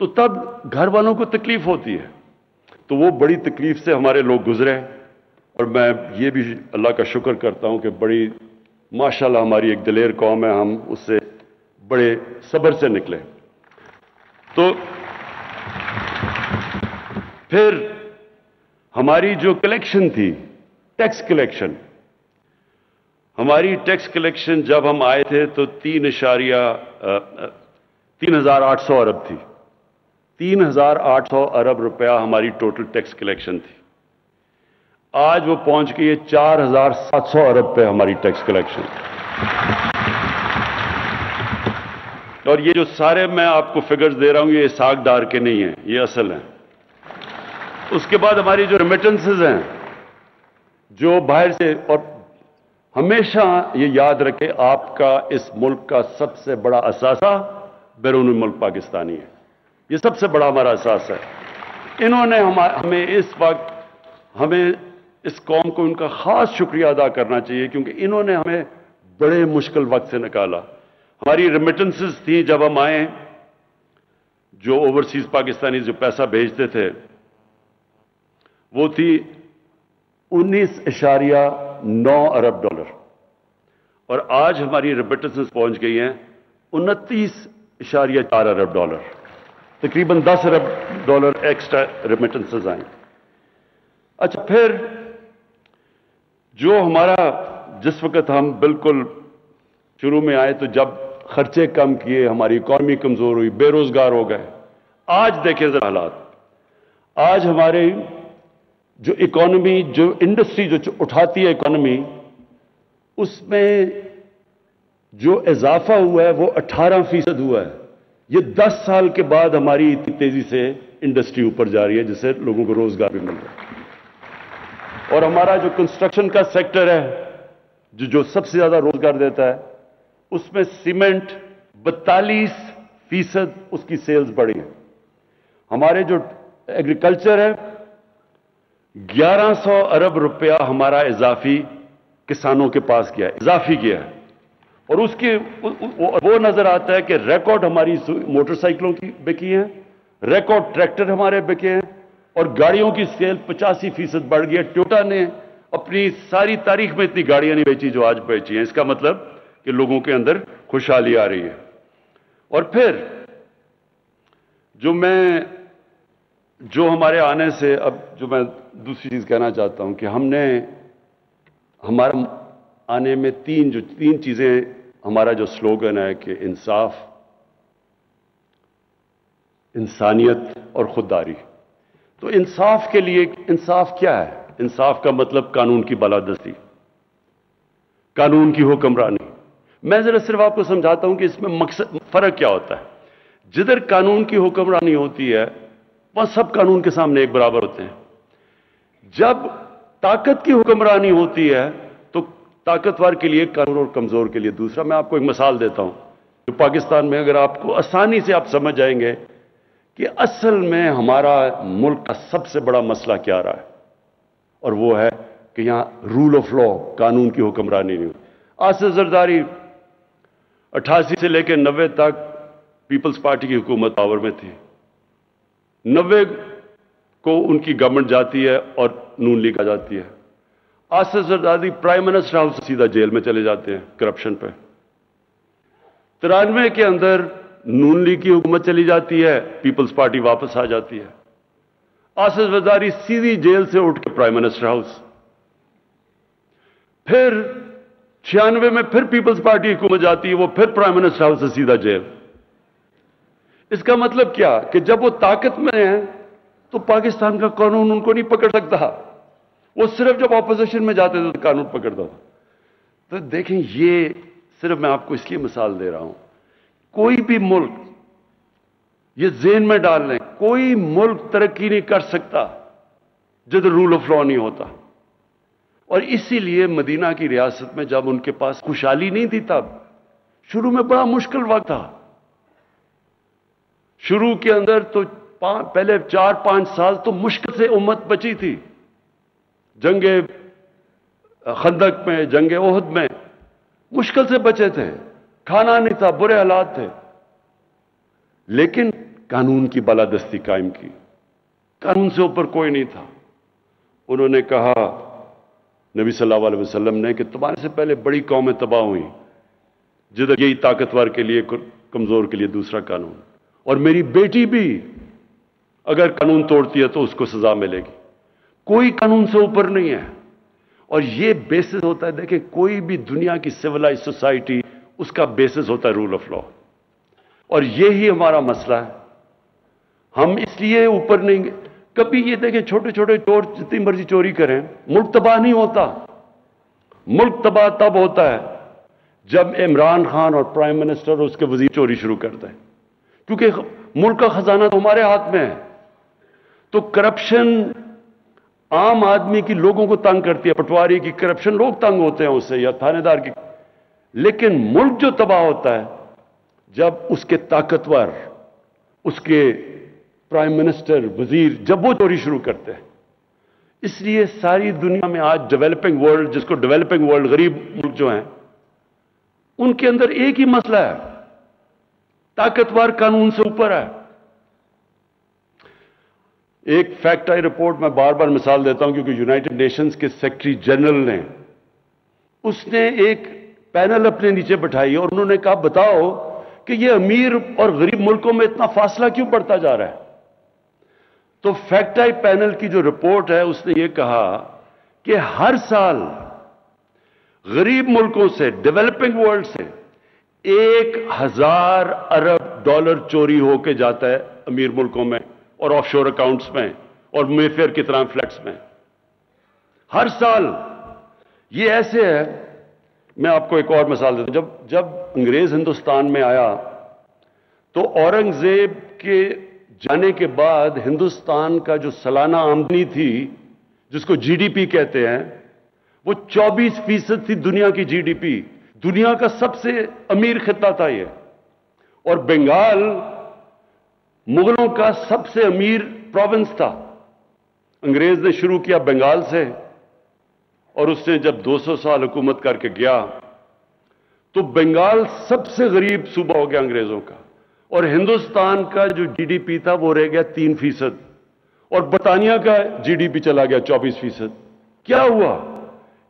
Speaker 1: तो तब घर वालों को तकलीफ होती है। तो वो बड़ी तकलीफ से हमारे लोग गुजरे, और मैं ये भी अल्लाह का शुक्र करता हूं कि बड़ी माशाल्लाह हमारी एक दिलेर कौम है, हम उससे बड़े सब्र से निकले। तो फिर हमारी जो कलेक्शन थी, टैक्स कलेक्शन, हमारी टैक्स कलेक्शन जब हम आए थे तो 3,800 अरब थी। 3,800 अरब रुपया हमारी टोटल टैक्स कलेक्शन थी। आज वो पहुंच गई है 4,700 अरब पे हमारी टैक्स कलेक्शन। और ये जो सारे मैं आपको फिगर्स दे रहा हूं, ये सागदार के नहीं हैं, ये असल हैं। उसके बाद हमारी जो रेमिटेंसेस हैं, जो बाहर से, और हमेशा ये याद रखें, आपका इस मुल्क का सबसे बड़ा असासा बैरून मुल्क पाकिस्तानी है। ये सबसे बड़ा हमारा असास है। इन्होंने हमें इस वक्त, हमें इस कौम को उनका खास शुक्रिया अदा करना चाहिए, क्योंकि इन्होंने हमें बड़े मुश्किल वक्त से निकाला। हमारी रेमिटेंसेस थी जब हम आए, जो ओवरसीज पाकिस्तानी जो पैसा भेजते थे, वो थी 19.9 अरब डॉलर, और आज हमारी रेमिटेंसेस पहुंच गई हैं 29.4 अरब डॉलर। तकरीबन 10 अरब डॉलर एक्स्ट्रा रेमिटेंसेस आए। अच्छा, फिर जो हमारा, जिस वक्त हम बिल्कुल शुरू में आए तो जब खर्चे कम किए, हमारी इकॉनमी कमजोर हुई, बेरोजगार हो गए। आज देखें जरा हालात, आज हमारे जो इकोनॉमी, जो इंडस्ट्री जो उठाती है इकोनॉमी, उसमें जो इजाफा हुआ है वो 18% हुआ है। ये 10 साल के बाद हमारी इतनी तेजी से इंडस्ट्री ऊपर जा रही है, जिससे लोगों को रोजगार भी मिल रहा है। और हमारा जो कंस्ट्रक्शन का सेक्टर है, जो सबसे ज्यादा रोजगार देता है, उसमें सीमेंट 42% उसकी सेल्स बढ़ी है। हमारे जो एग्रीकल्चर है, 1100 अरब रुपया हमारा इजाफी किसानों के पास किया है, इजाफी किया है। और उसके वो नजर आता है कि रिकॉर्ड हमारी मोटरसाइकिलों की बिकी हैं, रिकॉर्ड ट्रैक्टर हमारे बिके हैं, और गाड़ियों की सेल 85% बढ़ गई है। टोयोटा ने अपनी सारी तारीख में इतनी गाड़ियां नहीं बेची जो आज बेची हैं। इसका मतलब कि लोगों के अंदर खुशहाली आ रही है। और फिर जो हमारे आने से, अब जो मैं दूसरी चीज कहना चाहता हूं कि हमारा आने में तीन चीजें, हमारा जो स्लोगन है कि इंसाफ, इंसानियत और खुददारी। तो इंसाफ के लिए, इंसाफ क्या है? इंसाफ का मतलब कानून की बालादस्ती, कानून की हुक्मरानी। मैं जरा सिर्फ आपको समझाता हूं कि इसमें मकसद, फर्क क्या होता है। जिधर कानून की हुक्मरानी होती है वहां सब कानून के सामने एक बराबर होते हैं। जब ताकत की हुक्मरानी होती है तो ताकतवर के लिए कानून और कमजोर के लिए दूसरा। मैं आपको एक मिसाल देता हूं, जो पाकिस्तान में अगर आपको आसानी से आप समझ जाएंगे कि असल में हमारा मुल्क का सबसे बड़ा मसला क्या रहा है, और वो है कि यहां रूल ऑफ लॉ, कानून की हुक्मरानी नहीं हुई। आसिफ जरदारी 88 से लेकर 90 तक पीपल्स पार्टी की हुकूमत पावर में थी। 90 को उनकी गवर्नमेंट जाती है और नून लीग आ जाती है। Asif Zardari prime minister house से सीधा जेल में चले जाते हैं करप्शन पे। 93 के अंदर नून लीग की हुकूमत चली जाती है, पीपल्स पार्टी वापस आ जाती है। आसिफ जरदारी सीधी जेल से उठ के प्राइम मिनिस्टर हाउस। फिर 96 में फिर पीपल्स पार्टी हुकूमत जाती है, वो फिर प्राइम मिनिस्टर हाउस से सीधा जेल। इसका मतलब क्या कि जब वो ताकत में है तो पाकिस्तान का कानून उनको नहीं पकड़ सकता। वो सिर्फ जब ऑपोजिशन में जाते थे तो कानून पकड़ता था। तो देखें, ये सिर्फ मैं आपको इसलिए मिसाल दे रहा हूं, कोई भी मुल्क, ये ज़हन में डाल लें, कोई मुल्क तरक्की नहीं कर सकता जब रूल ऑफ लॉ नहीं होता। और इसीलिए मदीना की रियासत में जब उनके पास खुशहाली नहीं थी, तब शुरू में बड़ा मुश्किल वक्त था। शुरू के अंदर तो पहले 4-5 साल तो मुश्किल से उम्मत बची थी। जंगे खंदक में, जंगे ओहद में मुश्किल से बचे थे, खाना नहीं था, बुरे हालात थे। लेकिन कानून की बालादस्ती कायम की, कानून से ऊपर कोई नहीं था। उन्होंने कहा, नबी सल्लल्लाहु अलैहि वसल्लम ने, कि तुम्हारे से पहले बड़ी कौमें तबाह हुई जिधर यही ताकतवर के लिए, कमजोर के लिए दूसरा कानून। और मेरी बेटी भी अगर कानून तोड़ती है तो उसको सजा मिलेगी। कोई कानून से ऊपर नहीं है। और ये बेसिस होता है, देखिए, कोई भी दुनिया की सिविलाइज सोसाइटी, उसका बेसिस होता है रूल ऑफ लॉ। और यही हमारा मसला है। हम इसलिए ऊपर नहीं, कभी ये देखें, छोटे छोटे चोर जितनी मर्जी चोरी करें, मुल्क तबाह नहीं होता। मुल्क तबाह तब होता है जब इमरान खान और प्राइम मिनिस्टर और उसके वजीर चोरी शुरू करते हैं, क्योंकि मुल्क का खजाना तो हमारे हाथ में है। तो करप्शन आम आदमी की, लोगों को तंग करती है। पटवारी की करप्शन, लोग तंग होते हैं उससे, या थानेदार की। लेकिन मुल्क जो तबाह होता है जब उसके ताकतवर, उसके प्राइम मिनिस्टर, वजीर, जब वो चोरी शुरू करते हैं। इसलिए सारी दुनिया में आज डेवलपिंग वर्ल्ड, जिसको डेवलपिंग वर्ल्ड, गरीब मुल्क जो हैं, उनके अंदर एक ही मसला है, ताकतवर कानून से ऊपर है। एक फैक्ट आई रिपोर्ट, मैं बार बार मिसाल देता हूं क्योंकि यूनाइटेड नेशंस के सेक्रेटरी जनरल ने, उसने एक पैनल अपने नीचे बैठाई और उन्होंने कहा, बताओ कि ये अमीर और गरीब मुल्कों में इतना फासला क्यों बढ़ता जा रहा है। तो फैक्ट आई पैनल की जो रिपोर्ट है, उसने ये कहा कि हर साल गरीब मुल्कों से, डेवलपिंग वर्ल्ड से 1000 अरब डॉलर चोरी होके जाता है अमीर मुल्कों में और ऑफशोर अकाउंट्स में और मेफेयर की तरह फ्लैट्स में। हर साल। ये ऐसे है, मैं आपको एक और मिसाल देता हूं। जब अंग्रेज हिंदुस्तान में आया तो औरंगजेब के जाने के बाद हिंदुस्तान का जो सालाना आमदनी थी, जिसको जीडीपी कहते हैं, वो 24% थी दुनिया की जीडीपी। दुनिया का सबसे अमीर खिता था ये। और बंगाल मुगलों का सबसे अमीर प्रोविंस था। अंग्रेज ने शुरू किया बंगाल से, और उसने जब 200 साल हुकूमत करके गया तो बंगाल सबसे गरीब सूबा हो गया अंग्रेजों का, और हिंदुस्तान का जो जीडीपी था वो रह गया 3%, और बर्तानिया का जीडीपी चला गया 24%। क्या हुआ?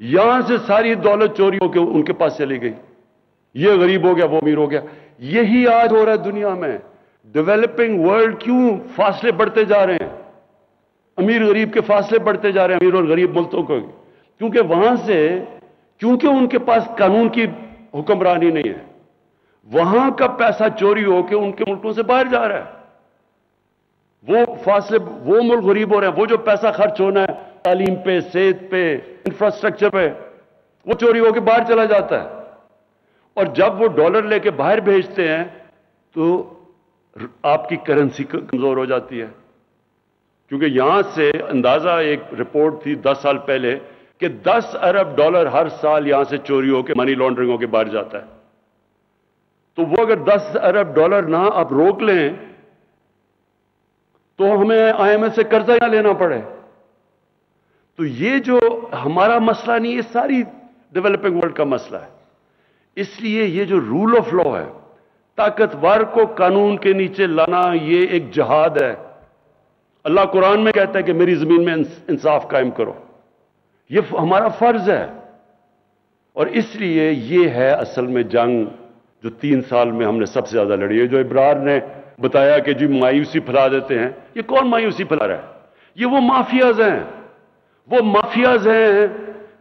Speaker 1: यहां से सारी दौलत चोरी होकर उनके पास चली गई। ये गरीब हो गया, वो अमीर हो गया। यही आज हो रहा है दुनिया में। डेवलपिंग वर्ल्ड क्यों फासले बढ़ते जा रहे हैं? अमीर गरीब के फासले बढ़ते जा रहे हैं, अमीर और गरीब मुल्कों को, क्योंकि वहां से, क्योंकि उनके पास कानून की हुक्मरानी नहीं है, वहां का पैसा चोरी होकर उनके मुल्कों से बाहर जा रहा है। वो फासले, वो मुल्क गरीब हो रहे हैं। वो जो पैसा खर्च होना है तालीम पे, सेहत पे, इंफ्रास्ट्रक्चर पे, वो चोरी होकर बाहर चला जाता है। और जब वो डॉलर लेके बाहर भेजते हैं तो आपकी करेंसी कमजोर हो जाती है, क्योंकि यहां से अंदाजा, एक रिपोर्ट थी 10 साल पहले कि 10 अरब डॉलर हर साल यहां से चोरी होकर, मनी लॉन्ड्रिंग होकर बाहर जाता है। तो वो अगर 10 अरब डॉलर ना आप रोक लें तो हमें आईएमएफ से कर्जा ना लेना पड़े। तो ये जो हमारा मसला नहीं, ये सारी डेवलपिंग वर्ल्ड का मसला है। इसलिए ये जो रूल ऑफ लॉ है, ताकतवर को कानून के नीचे लाना, ये एक जिहाद है। अल्लाह कुरान में कहता है कि मेरी जमीन में इंसाफ कायम करो। ये हमारा फर्ज है। और इसलिए ये है असल में जंग जो 3 साल में हमने सबसे ज्यादा लड़ी है। जो इब्रार ने बताया कि जी मायूसी फैला देते हैं, ये कौन मायूसी फैला रहा है? ये वो माफियाज हैं। वो माफियाज हैं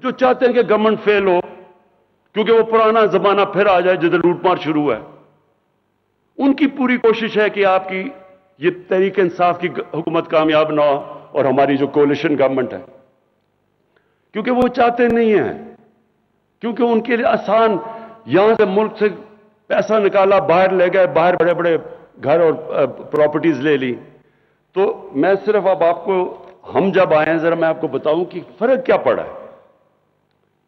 Speaker 1: जो चाहते हैं कि गवर्नमेंट फेल हो, क्योंकि वो पुराना जमाना फिर आ जाए जिधर लूटमार शुरू है। उनकी पूरी कोशिश है कि आपकी ये तहरीक इंसाफ की हुकूमत कामयाब ना हो, और हमारी जो कोलिशन गवर्नमेंट है, क्योंकि वो चाहते नहीं है, क्योंकि उनके लिए आसान, यहां से मुल्क से पैसा निकाला, बाहर ले गए, बाहर बड़े बड़े घर और प्रॉपर्टीज ले ली। तो मैं सिर्फ अब आपको, हम जब आए हैं, जरा मैं आपको बताऊं कि फर्क क्या पड़ा है।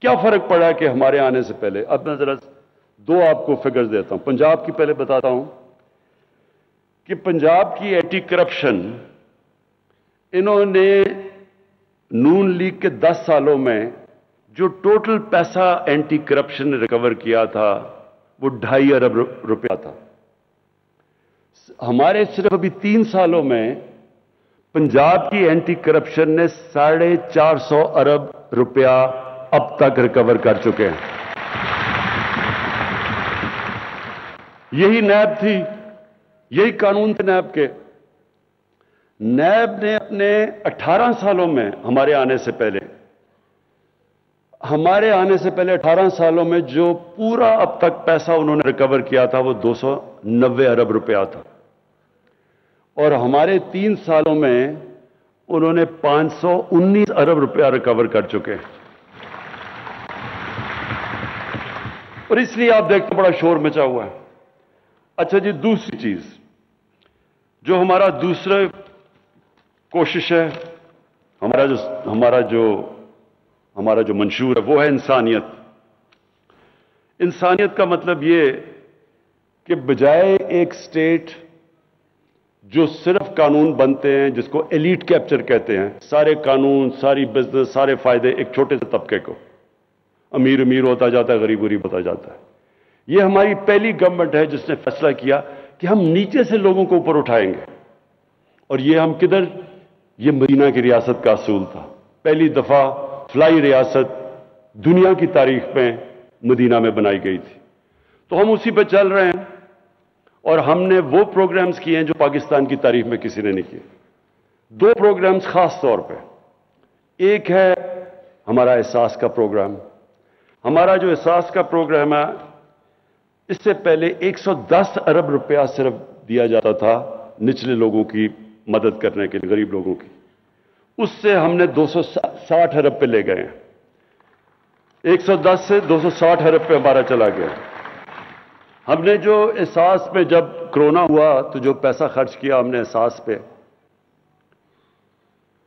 Speaker 1: क्या फर्क पड़ा है कि हमारे आने से पहले। अब मैं जरा 2 आपको फिगर्स देता हूं। पंजाब की पहले बताता हूं कि पंजाब की एंटी करप्शन, इन्होंने नून लीग के 10 सालों में जो टोटल पैसा एंटी करप्शन ने रिकवर किया था वो 2.5 अरब रुपया था। हमारे सिर्फ अभी 3 सालों में पंजाब की एंटी करप्शन ने 450 अरब रुपया अब तक रिकवर कर चुके हैं। यही नैब थी, यही कानून थे नैब के। नैब ने अपने 18 सालों में, हमारे आने से पहले 18 सालों में जो पूरा अब तक पैसा उन्होंने रिकवर किया था वो 290 अरब रुपया था, और हमारे 3 सालों में उन्होंने 519 अरब रुपया रिकवर कर चुके हैं। और इसलिए आप देखते बड़ा शोर मचा हुआ है। अच्छा जी, दूसरी चीज जो हमारा दूसरा कोशिश है, हमारा जो मंशूर है वो है इंसानियत। इंसानियत का मतलब ये कि बजाय एक स्टेट जो सिर्फ कानून बनते हैं, जिसको एलीट कैप्चर कहते हैं, सारे कानून, सारी बिजनेस, सारे फायदे एक छोटे से तबके को, अमीर अमीर होता जाता है, गरीब गरीब होता जाता है। ये हमारी पहली गवर्नमेंट है जिसने फैसला किया कि हम नीचे से लोगों को ऊपर उठाएंगे। और ये हम किधर, ये मदीना की रियासत का असूल था। पहली दफा फ्लाई रियासत दुनिया की तारीख में मदीना में बनाई गई थी। तो हम उसी पे चल रहे हैं, और हमने वो प्रोग्राम्स किए हैं जो पाकिस्तान की तारीख में किसी ने नहीं किए। 2 प्रोग्राम्स खास तौर पे, एक है हमारा एहसास का प्रोग्राम। हमारा जो एहसास का प्रोग्राम है, इससे पहले 110 अरब रुपया सिर्फ दिया जाता था निचले लोगों की मदद करने के लिए, गरीब लोगों की। उससे हमने 260 अरब पे ले गए हैं। 110 से 260 अरब पे हमारा चला गया। हमने जो एहसास पे, जब कोरोना हुआ तो जो पैसा खर्च किया हमने एहसास पे,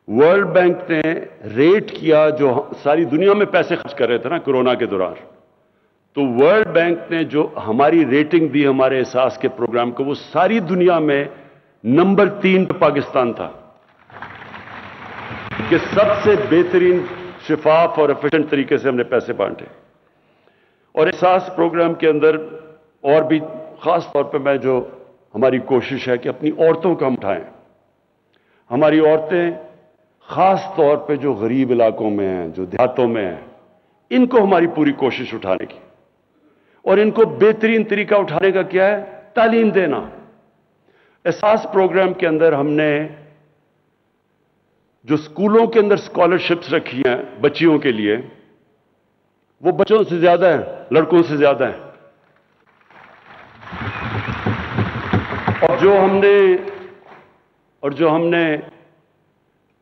Speaker 1: वर्ल्ड बैंक ने रेट किया, जो सारी दुनिया में पैसे खर्च कर रहे थे ना कोरोना के दौरान, तो वर्ल्ड बैंक ने जो हमारी रेटिंग दी हमारे एहसास के प्रोग्राम को, वो सारी दुनिया में नंबर 3 पे पाकिस्तान था कि सबसे बेहतरीन, शिफाफ और एफिशिएंट तरीके से हमने पैसे बांटे। और एहसास प्रोग्राम के अंदर और भी खास तौर पे मैं, जो हमारी कोशिश है कि अपनी औरतों को हम उठाएं। हमारी औरतें खास तौर पे जो गरीब इलाकों में हैं, जो देहातों में हैं, इनको हमारी पूरी कोशिश उठाने की। और इनको बेहतरीन तरीका उठाने का क्या है? तालीम देना। एहसास प्रोग्राम के अंदर हमने जो स्कूलों के अंदर स्कॉलरशिप्स रखी हैं बच्चियों के लिए, वो बच्चों से ज्यादा है, लड़कों से ज्यादा है। और जो हमने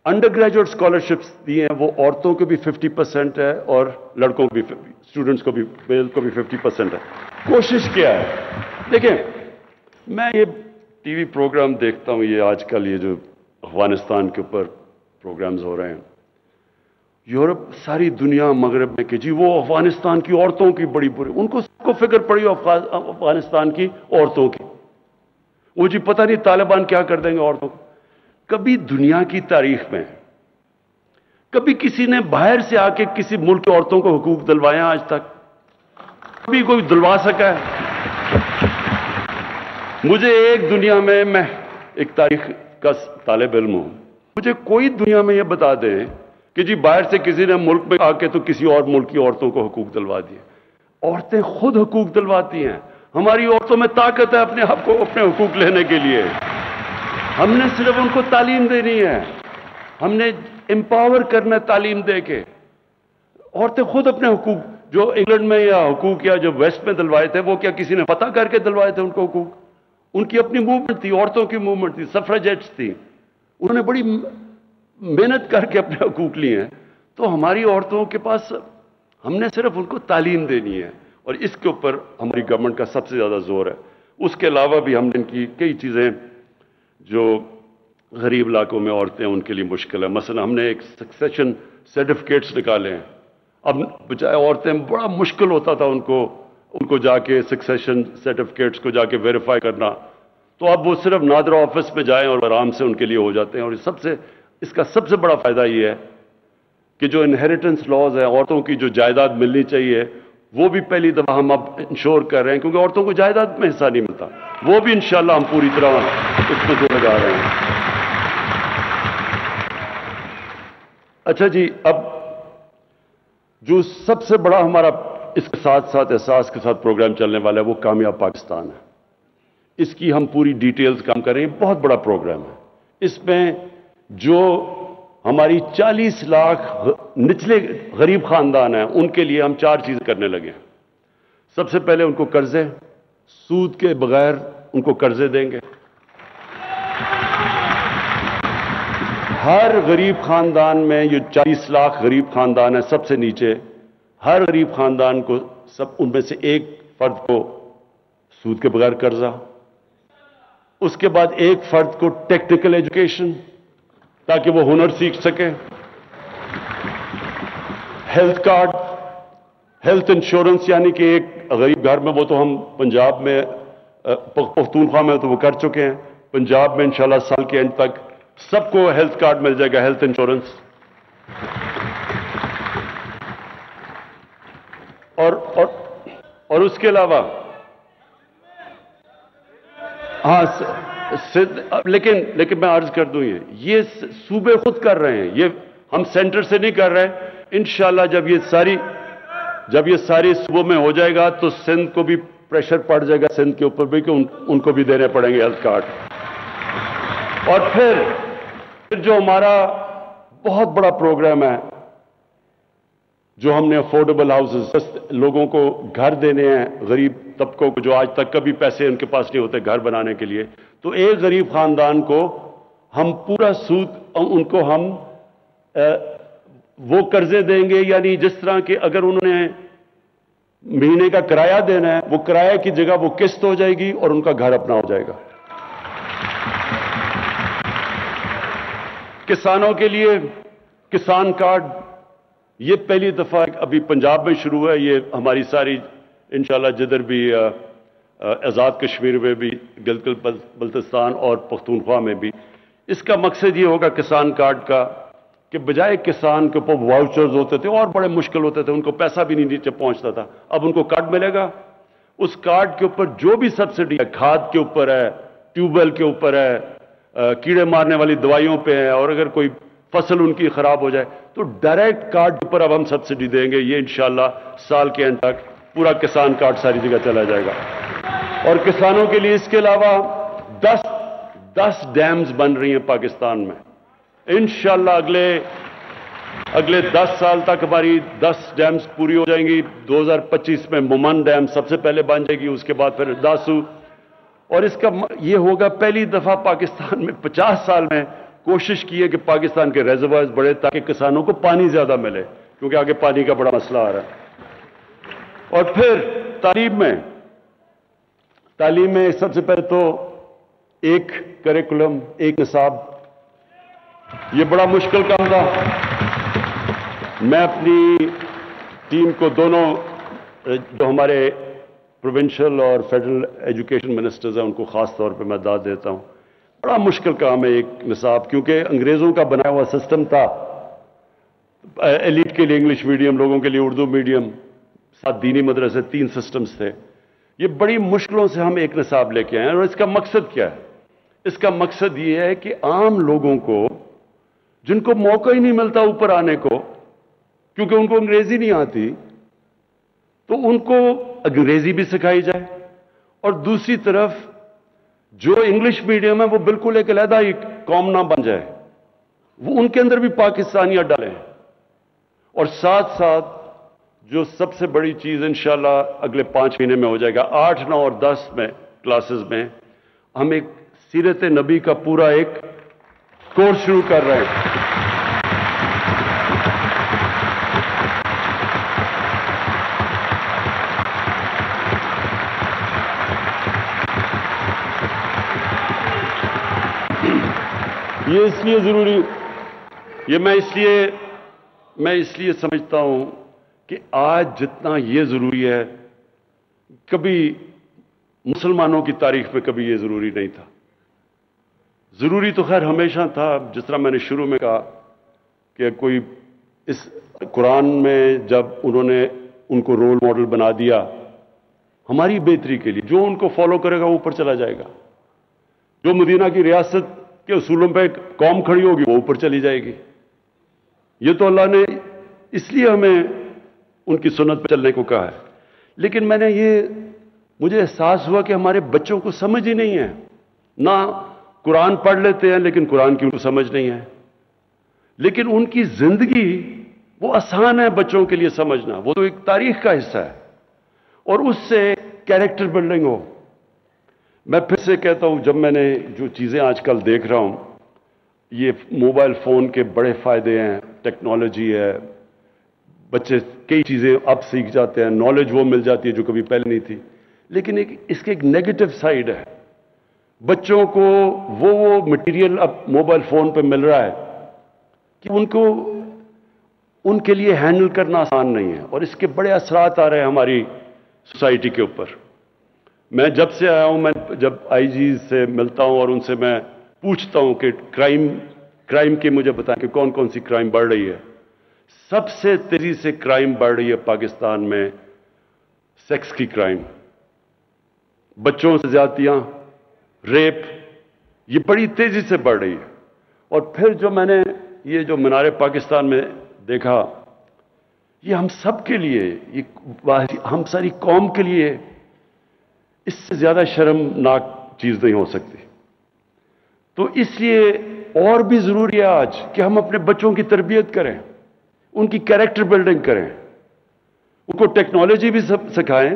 Speaker 1: अंडर ग्रेजुएट स्कॉलरशिप्स दी हैं, वो औरतों को भी 50% है और लड़कों को भी, स्टूडेंट्स को भी, मेल को भी 50% है। कोशिश क्या है? देखिए, मैं ये टीवी प्रोग्राम देखता हूं, ये आजकल ये जो अफगानिस्तान के ऊपर प्रोग्राम्स हो रहे हैं, यूरोप, सारी दुनिया मगरब में, कि जी वो अफगानिस्तान की औरतों की बड़ी बुरी, उनको सबको फिक्र पड़ी अफगानिस्तान की औरतों की। वो जी पता नहीं तालिबान क्या कर देंगे औरतों को। कभी दुनिया की तारीख में कभी किसी ने बाहर से आके किसी मुल्क की औरतों को हुकूक दिलवाए आज तक? कभी कोई दिलवा सका है? मुझे एक दुनिया में, मैं एक तारीख का तालिब इल्म हूं, मुझे कोई दुनिया में यह बता दे कि जी बाहर से किसी ने मुल्क में आके तो किसी और मुल्क की औरतों को हुकूक दिलवा दिए। औरतें खुद हुकूक दिलवाती हैं। हमारी औरतों में ताकत है अपने आप को, अपने हुकूक लेने के लिए। हमने सिर्फ उनको तालीम देनी है, हमने एम्पावर करना तालीम दे के। औरतें खुद अपने हुकूक, जो इंग्लैंड में या हुकूक या जो वेस्ट में दिलवाए थे, वो क्या किसी ने पता करके दिलवाए थे उनको हुकूक? उनकी अपनी मूवमेंट थी, औरतों की मूवमेंट थी, सफ्रेजेट्स थी, उन्होंने बड़ी मेहनत करके अपने हुकूक लिए हैं। तो हमारी औरतों के पास, हमने सिर्फ उनको तालीम देनी है, और इसके ऊपर हमारी गवर्नमेंट का सबसे ज्यादा जोर है। उसके अलावा भी हमने इनकी कई चीजें, जो गरीब इलाकों में औरतें हैं उनके लिए मुश्किल है, मसलन हमने एक सक्सेशन सर्टिफिकेट्स निकाले हैं। अब बचाए औरतें, बड़ा मुश्किल होता था उनको जाके सक्सेशन सर्टिफिकेट्स को जाके वेरीफाई करना, तो अब वो सिर्फ नादरा ऑफिस में जाएं और आराम से उनके लिए हो जाते हैं। और इसका सबसे बड़ा फायदा ये है कि जो इनहेरिटेंस लॉज है, औरतों की जो जायदाद मिलनी चाहिए, वो भी पहली दफा हम अब इंश्योर कर रहे हैं, क्योंकि औरतों को जायदाद में हिस्सा नहीं मिलता। वो भी इंशाल्लाह हम पूरी तरह इसमें जोर लगा रहे हैं। अच्छा जी, अब जो सबसे बड़ा हमारा इसके साथ साथ एहसास के साथ प्रोग्राम चलने वाला है, वो कामयाब पाकिस्तान है। इसकी हम पूरी डिटेल्स काम कर रहे हैं। बहुत बड़ा प्रोग्राम है। इसमें जो हमारी 40 लाख निचले गरीब खानदान हैं, उनके लिए हम 4 चीजें करने लगे हैं। सबसे पहले उनको कर्जे, सूद के बगैर उनको कर्जे देंगे। हर गरीब खानदान में, ये 40 लाख गरीब खानदान है, सबसे नीचे, हर गरीब खानदान को, सब उनमें से एक फर्द को सूद के बगैर कर्जा। उसके बाद एक फर्द को टेक्निकल एजुकेशन, ताकि वो हुनर सीख सके। हेल्थ कार्ड, हेल्थ इंश्योरेंस, यानी कि एक गरीब घर में, वो तो हम पंजाब में, पख्तूनख्वा में तो वो कर चुके हैं, पंजाब में इंशाल्लाह साल के एंड तक सबको हेल्थ कार्ड मिल जाएगा, हेल्थ इंश्योरेंस। और उसके अलावा, लेकिन मैं अर्ज कर दूं, ये सूबे खुद कर रहे हैं, ये हम सेंटर से नहीं कर रहे हैं। इंशाल्लाह जब ये सारी सूबों में हो जाएगा तो सिंध को भी प्रेशर पड़ जाएगा, सिंध के ऊपर भी, कि उनको भी देने पड़ेंगे हेल्थ कार्ड। और फिर जो हमारा बहुत बड़ा प्रोग्राम है, जो हमने अफोर्डेबल हाउसेस, लोगों को घर देने हैं, गरीब तबकों को, जो आज तक कभी पैसे उनके पास नहीं होते घर बनाने के लिए, तो एक गरीब खानदान को हम पूरा सूद, उनको हम وہ قرضے دیں گے، یعنی جس طرح کہ اگر انہوں نے مہینے کا کرایہ دینا ہے، وہ کرایہ کی جگہ وہ قسط ہو جائے گی اور ان کا گھر اپنا ہو جائے گا۔ کسانوں کے لیے کسان کارڈ، یہ پہلی دفعہ ابھی پنجاب میں شروع ہے، یہ ہماری ساری انشاءاللہ جدھر بھی آزاد کشمیر میں بھی، گلگت بلتستان اور پختونخوا میں بھی، اس کا مقصد یہ ہوگا کسان کارڈ کا کہ بجائے کسان کے اوپر واؤچرز ہوتے تھے اور بڑے مشکل ہوتے تھے، ان کو پیسہ بھی نہیں نیچے پہنچتا تھا، اب ان کو کارڈ ملے گا، اس کارڈ کے اوپر جو بھی سبسڈی ہے، کھاد کے اوپر ہے، ٹیوب ویل کے اوپر ہے، کیڑے مارنے والی دوائیوں پہ ہے، اور اگر کوئی فصل ان کی خراب ہو جائے تو ڈائریکٹ کارڈ پر اب ہم سبسڈی دیں گے۔ یہ انشاءاللہ سال کے اینڈ تک پورا کسان کارڈ ساری جگہ چلا جائے گا۔ اور کسانوں کے لیے اس کے علاوہ 10 ڈیمز بن رہی ہیں پاکستان میں، انشاءاللہ اگلے 10 سال تک ہماری 10 ڈیمز پوری ہو جائیں گی۔ 2025 میں مومن ڈیم سب سے پہلے بن جائے گی، اس کے بعد پھر داسو، اور اس کا یہ ہوگا پہلی دفعہ پاکستان میں 50 سال میں کوشش کی ہے کہ پاکستان کے ریزروائرز بڑھے تاکہ کسانوں کو پانی زیادہ ملے، کیونکہ آگے پانی کا بڑا مسئلہ آ رہا ہے۔ اور پھر تعلیم میں سب سے پہلے تو ایک کریکولم، ایک نصاب، یہ بڑا مشکل کام تھا۔ میں اپنی ٹیم کو دونوں جو ہمارے پروونشل اور فیڈرل ایجوکیشن منسٹرز ہیں ان کو خاص طور پہ میں داد دیتا ہوں۔ بڑا مشکل کام ہے ایک نصاب، کیونکہ انگریزوں کا بنایا ہوا سسٹم تھا، ایلیٹ کے لیے انگلش میڈیم، لوگوں کے لیے اردو میڈیم، 7 دینی مدرسے، 3 سسٹمز تھے۔ یہ بڑی مشکلوں سے ہم ایک نصاب لے کے آئے ہیں، اور اس کا مقصد کیا ہے؟ اس کا مقصد یہ ہے کہ عام لوگوں کو جن کو موقع ہی نہیں ملتا اوپر آنے کو کیونکہ ان کو انگریزی نہیں آتی، تو ان کو انگریزی بھی سکھائی جائے، اور دوسری طرف جو انگلش میڈیم ہے وہ بالکل ایک علیحدہ ہی قوم نہ بن جائے، وہ ان کے اندر بھی پاکستانیت ڈالیں۔ اور ساتھ ساتھ جو سب سے بڑی چیز انشاءاللہ اگلے 5 مہینے میں ہو جائے گا، 8، 9 اور 10 میں کلاسز میں ہم ایک سیرت نبی کا پورا ایک کورس شروع کر رہے ہیں۔ یہ اس لیے ضروری، یہ میں اس لیے سمجھتا ہوں کہ آج جتنا یہ ضروری ہے، کبھی مسلمانوں کی تاریخ میں کبھی یہ ضروری نہیں تھا۔ ضروری تو خیر ہمیشہ تھا، جس طرح میں نے شروع میں کہا کہ کوئی اس قرآن میں جب انہوں نے ان کو رول ماڈل بنا دیا ہماری بہتری کے لیے، جو ان کو فالو کرے گا وہ اوپر چلا جائے گا، جو مدینہ کی ریاست کے اصولوں پہ قوم کھڑی ہوگی وہ اوپر چلی جائے گی۔ یہ تو اللہ نے اس لیے ہمیں ان کی سنت پہ چلنے کو کہا ہے۔ لیکن مجھے احساس ہوا کہ ہمارے بچوں کو سمجھ ہی نہیں ہے، نہ قرآن پڑھ لیتے ہیں لیکن قرآن کی ان کو سمجھ نہیں ہے، لیکن ان کی زندگی وہ آسان ہے بچوں کے لیے سمجھنا، وہ تو ایک تاریخ کا حصہ ہے، اور اس سے کیریکٹر بلڈنگ ہو۔ میں پھر سے کہتا ہوں، جب میں نے جو چیزیں آج کل دیکھ رہا ہوں، یہ موبائل فون کے بڑے فائدے ہیں، ٹیکنالوجی ہے، بچے کئی چیزیں اب سیکھ جاتے ہیں، نالج وہ مل جاتی ہے جو کبھی پہلے نہیں تھی، لیکن اس کے ایک نیگیٹو سائیڈ ہے۔ بچوں کو وہ مٹیریل اب موبائل فون پہ مل رہا ہے کہ ان کے لیے ہینڈل کرنا آسان نہیں ہے، اور اس کے بڑے اثرات آ رہے ہیں ہماری سوسائٹی کے اوپر۔ میں جب سے آیا ہوں، میں جب آئی جیز سے ملتا ہوں اور ان سے میں پوچھتا ہوں کہ کرائم کے مجھے بتائیں کہ کون کون سی کرائم بڑھ رہی ہے۔ سب سے تیزی سے کرائم بڑھ رہی ہے پاکستان میں سیکس کی کرائم، بچوں سے زیادتیاں، ریپ، یہ بڑی تیزی سے بڑھ رہی ہے۔ اور پھر جو میں نے یہ جو مینار پاکستان میں دیکھا، یہ ہم سب کے لیے، ہم ساری قوم کے لیے اس سے زیادہ شرمناک چیز نہیں ہو سکتی۔ تو اس لیے اور بھی ضروری ہے آج کہ ہم اپنے بچوں کی تربیت کریں، ان کی کیریکٹر بلڈنگ کریں، ان کو ٹیکنالوجی بھی سکھائیں،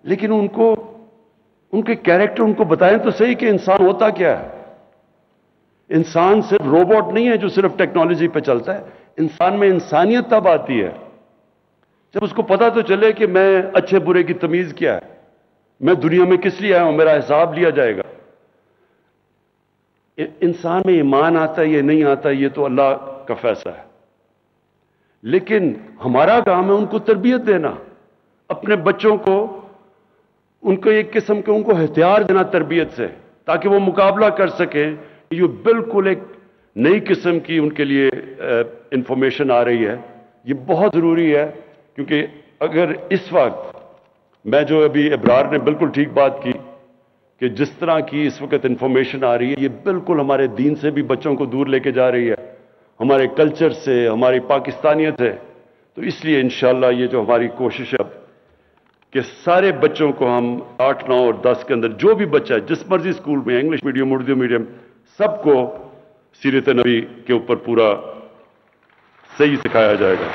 Speaker 1: لیکن ان کے کیریکٹر ان کو بتائیں تو صحیح کہ انسان ہوتا کیا ہے۔ انسان صرف روبوٹ نہیں ہے جو صرف ٹیکنالوجی پہ چلتا ہے، इंसान में इंसानियत तब आती है जब उसको पता तो चले कि मैं अच्छे बुरे की तमीज क्या है, मैं दुनिया में किस लिए आया हूं, मेरा हिसाब लिया जाएगा। इंसान में ईमान आता है, ये नहीं आता, ये तो अल्लाह का फैसला है। लेकिन हमारा काम है उनको तरबियत देना, अपने बच्चों को, उनको एक किस्म के उनको हथियार देना तरबियत से, ताकि वो मुकाबला कर सकें। ये बिल्कुल एक नई किस्म की उनके लिए इंफॉर्मेशन आ रही है। ये बहुत ज़रूरी है, क्योंकि अगर इस वक्त मैं जो अभी इब्रार ने बिल्कुल ठीक बात की कि जिस तरह की इस वक्त इंफॉर्मेशन आ रही है, ये बिल्कुल हमारे दीन से भी बच्चों को दूर लेके जा रही है, हमारे कल्चर से, हमारी पाकिस्तानियत से। तो इसलिए इंशाअल्लाह ये जो हमारी कोशिश है कि सारे बच्चों को हम 8, 9 और 10 के अंदर जो भी बच्चा है जिस मर्जी स्कूल में, इंग्लिश मीडियम, उर्दू मीडियम, सबको सीरत नबी के ऊपर पूरा सही सिखाया जाएगा।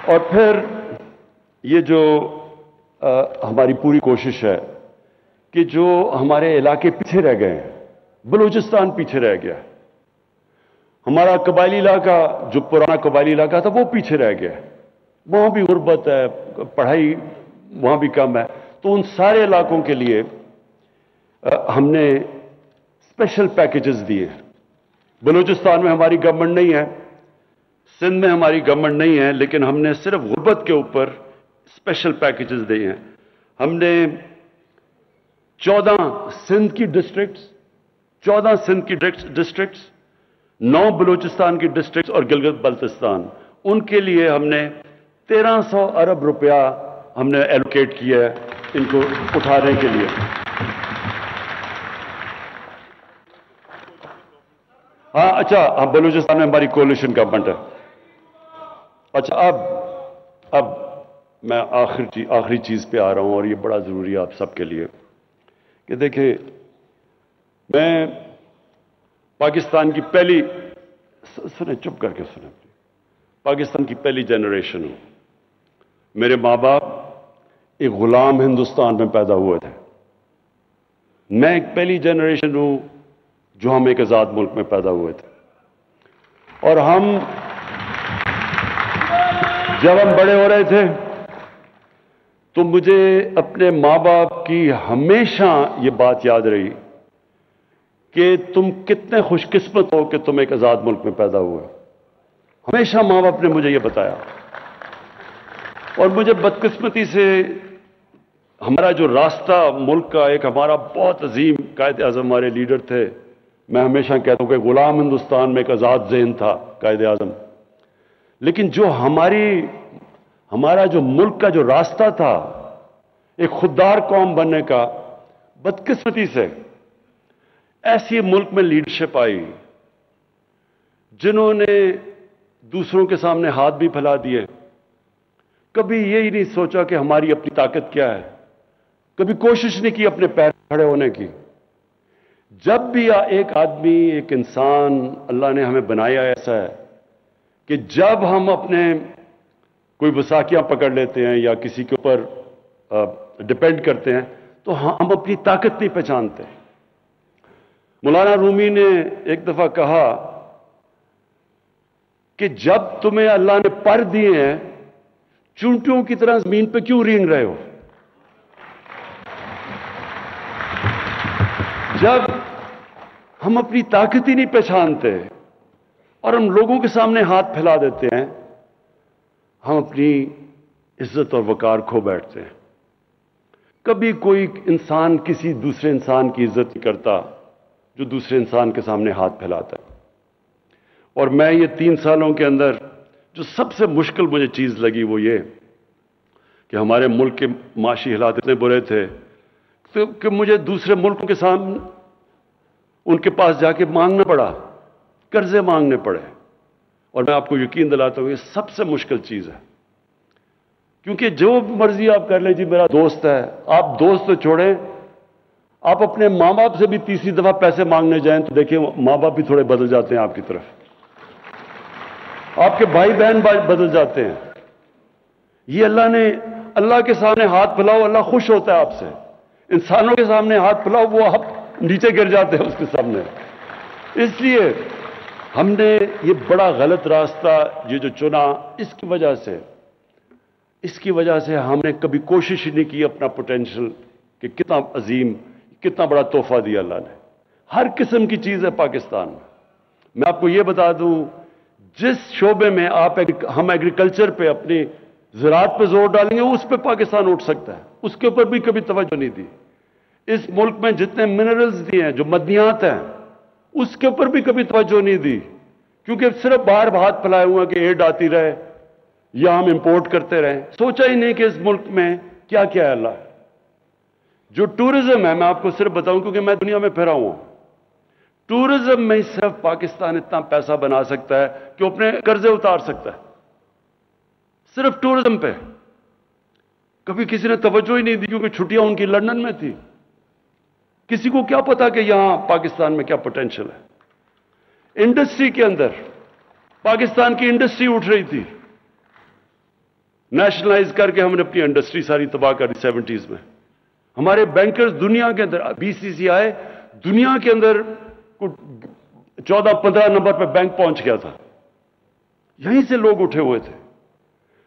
Speaker 1: और फिर ये जो हमारी पूरी कोशिश है कि जो हमारे इलाके पीछे रह गए हैं, बलूचिस्तान पीछे रह गया है, हमारा कबायली इलाका जो पुराना कबायली इलाका था वो पीछे रह गया है, वहां भी गुर्बत है, पढ़ाई वहां भी कम है। तो उन सारे इलाकों के लिए हमने स्पेशल पैकेजेस दिए। बलूचिस्तान में हमारी गवर्नमेंट नहीं है, सिंध में हमारी गवर्नमेंट नहीं है, लेकिन हमने सिर्फ गुर्बत के ऊपर स्पेशल पैकेजेस दिए हैं। हमने 14 सिंध की डिस्ट्रिक्ट्स, 9 बलूचिस्तान की डिस्ट्रिक्ट्स और गिलगित बल्तिस्तान, उनके लिए हमने 1300 अरब रुपया हमने एलोकेट किया है इनको उठाने के लिए। हाँ, अच्छा, हाँ, बलूचिस्तान में हमारी कोलिशन गवर्नमेंट है। अच्छा, अब मैं आखिरी चीज पे आ रहा हूं, और ये बड़ा जरूरी है आप सबके लिए कि देखिए, मैं पाकिस्तान की पहली, सुने, चुप करके सुने, पाकिस्तान की पहली जनरेशन हूं। मेरे माँ बाप एक गुलाम हिंदुस्तान में पैदा हुए थे। मैं एक पहली जनरेशन हूं जो हम एक आजाद मुल्क में पैदा हुए थे। और जब हम बड़े हो रहे थे तो मुझे अपने माँ बाप की हमेशा ये बात याद रही कि तुम कितने खुशकिस्मत हो कि तुम एक आजाद मुल्क में पैदा हुए। हमेशा माँ बाप ने मुझे ये बताया। और मुझे बदकिस्मती से हमारा जो रास्ता मुल्क का, एक हमारा बहुत अजीम कायद आज़म हमारे लीडर थे, मैं हमेशा कहता हूं कि गुलाम हिंदुस्तान में एक आजाद ज़हन था कायद आज़म, लेकिन जो हमारा जो मुल्क का जो रास्ता था एक खुददार कौम बनने का, बदकिस्मती से ऐसी मुल्क में लीडरशिप आई जिन्होंने दूसरों के सामने हाथ भी फैला दिए। कभी यही नहीं सोचा कि हमारी अपनी ताकत क्या है, कभी कोशिश नहीं की अपने पैर खड़े होने की। जब भी एक आदमी, एक इंसान, अल्लाह ने हमें बनाया ऐसा है कि जब हम अपने कोई वसाकियां पकड़ लेते हैं या किसी के ऊपर डिपेंड करते हैं तो हम अपनी ताकत नहीं पहचानते। मौलाना रूमी ने एक दफा कहा कि जब तुम्हें अल्लाह ने पर दिए हैं, चूंटियों की तरह जमीन पे क्यों रेंग रहे हो? जब हम अपनी ताकत ही नहीं पहचानते और हम लोगों के सामने हाथ फैला देते हैं, हम अपनी इज्जत और वकार खो बैठते हैं। कभी कोई इंसान किसी दूसरे इंसान की इज्जत नहीं करता जो दूसरे इंसान के सामने हाथ फैलाता है। और मैं ये 3 सालों के अंदर जो सबसे मुश्किल मुझे चीज लगी वो ये कि हमारे मुल्क के माशी हालात इतने बुरे थे तो कि मुझे दूसरे मुल्कों के सामने उनके पास जाके मांगना पड़ा, कर्जे मांगने पड़े। और मैं आपको यकीन दिलाता हूं ये सबसे मुश्किल चीज है, क्योंकि जो मर्जी आप कर ले, जी मेरा दोस्त है, आप दोस्त तो छोड़ें, आप अपने मां बाप से भी तीसरी दफा पैसे मांगने जाएं तो देखिए मां बाप भी थोड़े बदल जाते हैं आपकी तरफ, आपके भाई बहन बदल जाते हैं। ये अल्लाह के सामने हाथ फैलाओ, अल्लाह खुश होता है आपसे। इंसानों के सामने हाथ फैलाओ, वो आप नीचे गिर जाते हैं उसके सामने। اس لیے ہم نے یہ بڑا غلط راستہ یہ جو چنا، اس کی وجہ سے ہم نے کبھی کوشش ہی نہیں کی اپنا پوٹینشل کہ کتنا عظیم، کتنا بڑا تحفہ دیا اللہ نے. ہر قسم کی چیز ہے پاکستان میں. میں آپ کو یہ بتا دوں، جس شعبے میں ہم ایگریکلچر پہ، اپنی زراعت پہ زور ڈالیں گے، اس پہ پاکستان اٹھ سکتا ہے. اس کے اوپر بھی کبھی توجہ نہیں دی. اس ملک میں جتنے منرلز دیے ہیں، جو معدنیات ہیں، اس کے اوپر بھی کبھی توجہ نہیں دی، کیونکہ صرف باہر ہاتھ پھیلائے ہوئے کہ ایڈ آتی رہے یا ہم امپورٹ کرتے رہیں. سوچا ہی نہیں کہ اس ملک میں کیا کیا ہے اللہ. جو ٹورزم ہے، میں آپ کو صرف بتاؤں کیونکہ میں دنیا میں پھرا ہوں، ٹورزم میں صرف پاکستان اتنا پیسہ بنا سکتا ہے کہ وہ اپنے قرضے اتار سکتا ہے. صرف ٹورزم پہ کبھی کسی نے توجہ ہی نہیں دی، کیونکہ چھٹیاں ان کی لندن میں تھی. کسی کو کیا پتا کہ یہاں پاکستان میں کیا پوٹینشل ہے. انڈسٹری کے اندر پاکستان کی انڈسٹری اٹھ رہی تھی. نیشنلائز کر کے ہم نے اپنی انڈسٹری ساری تباہ کر دی 70s میں. ہمارے بینکرز دنیا کے اندر، BCCI دنیا کے اندر 14-15 نمبر پہ بینک پہنچ گیا تھا. یہیں سے لوگ اٹھے ہوئے تھے.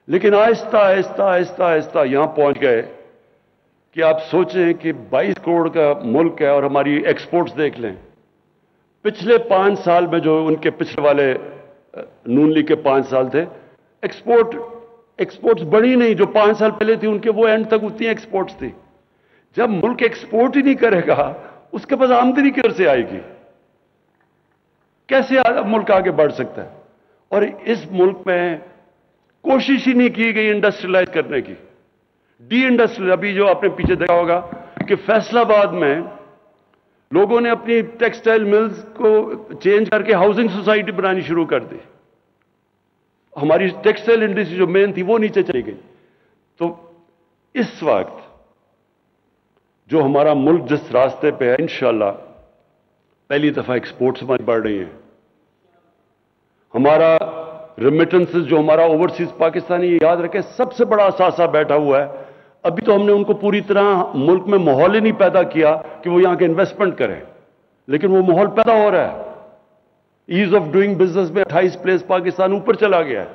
Speaker 1: لیکن آہستہ آہستہ آہستہ آہستہ یہاں پہنچ گئے کہ آپ سوچیں کہ 22 کروڑ کا ملک ہے اور ہماری ایکسپورٹس دیکھ لیں. پچھلے 5 سال میں جو ان کے پچھلے والے نون لیگ کے 5 سال تھے، ایکسپورٹس بڑھی نہیں. جو 5 سال پہلے تھی ان کے، وہ اینڈ تک اتنی ایکسپورٹس تھی. جب ملک ایکسپورٹ ہی نہیں کرے گا، اس کے پاس آمدنی کدھر سے آئے گی؟ کیسے ملک آگے بڑھ سکتا ہے؟ اور اس ملک میں کوشش ہی نہیں کی گئی انڈسٹریلائز کرنے کی. ڈی انڈسٹریل، ابھی جو آپ نے پیچھے دیکھا ہوگا کہ فیصل آباد میں لوگوں نے اپنی ٹیکسٹائل ملز کو چینج کر کے ہاؤسنگ سوسائٹی بنانی شروع کر دی. ہماری ٹیکسٹائل انڈسٹری جو مین تھی وہ نیچے چلی گئی. تو اس وقت جو ہمارا ملک جس راستے پہ ہے، انشاءاللہ پہلی دفعہ ایکسپورٹس ہماری بڑھ رہی ہیں. ہمارا ریمیٹنسز جو ہمارا اوورسیز پاکستانی، یہ یاد رکھیں سب سے بڑا اثاثہ بیٹھا ہوا ہے. ابھی تو ہم نے ان کو پوری طرح ملک میں ماحول ہی نہیں پیدا کیا کہ وہ یہاں کے انویسٹمنٹ کریں، لیکن وہ ماحول پیدا ہو رہا ہے. ایز آف ڈوئنگ بزنس میں 28 پلیس پاکستان اوپر چلا گیا ہے.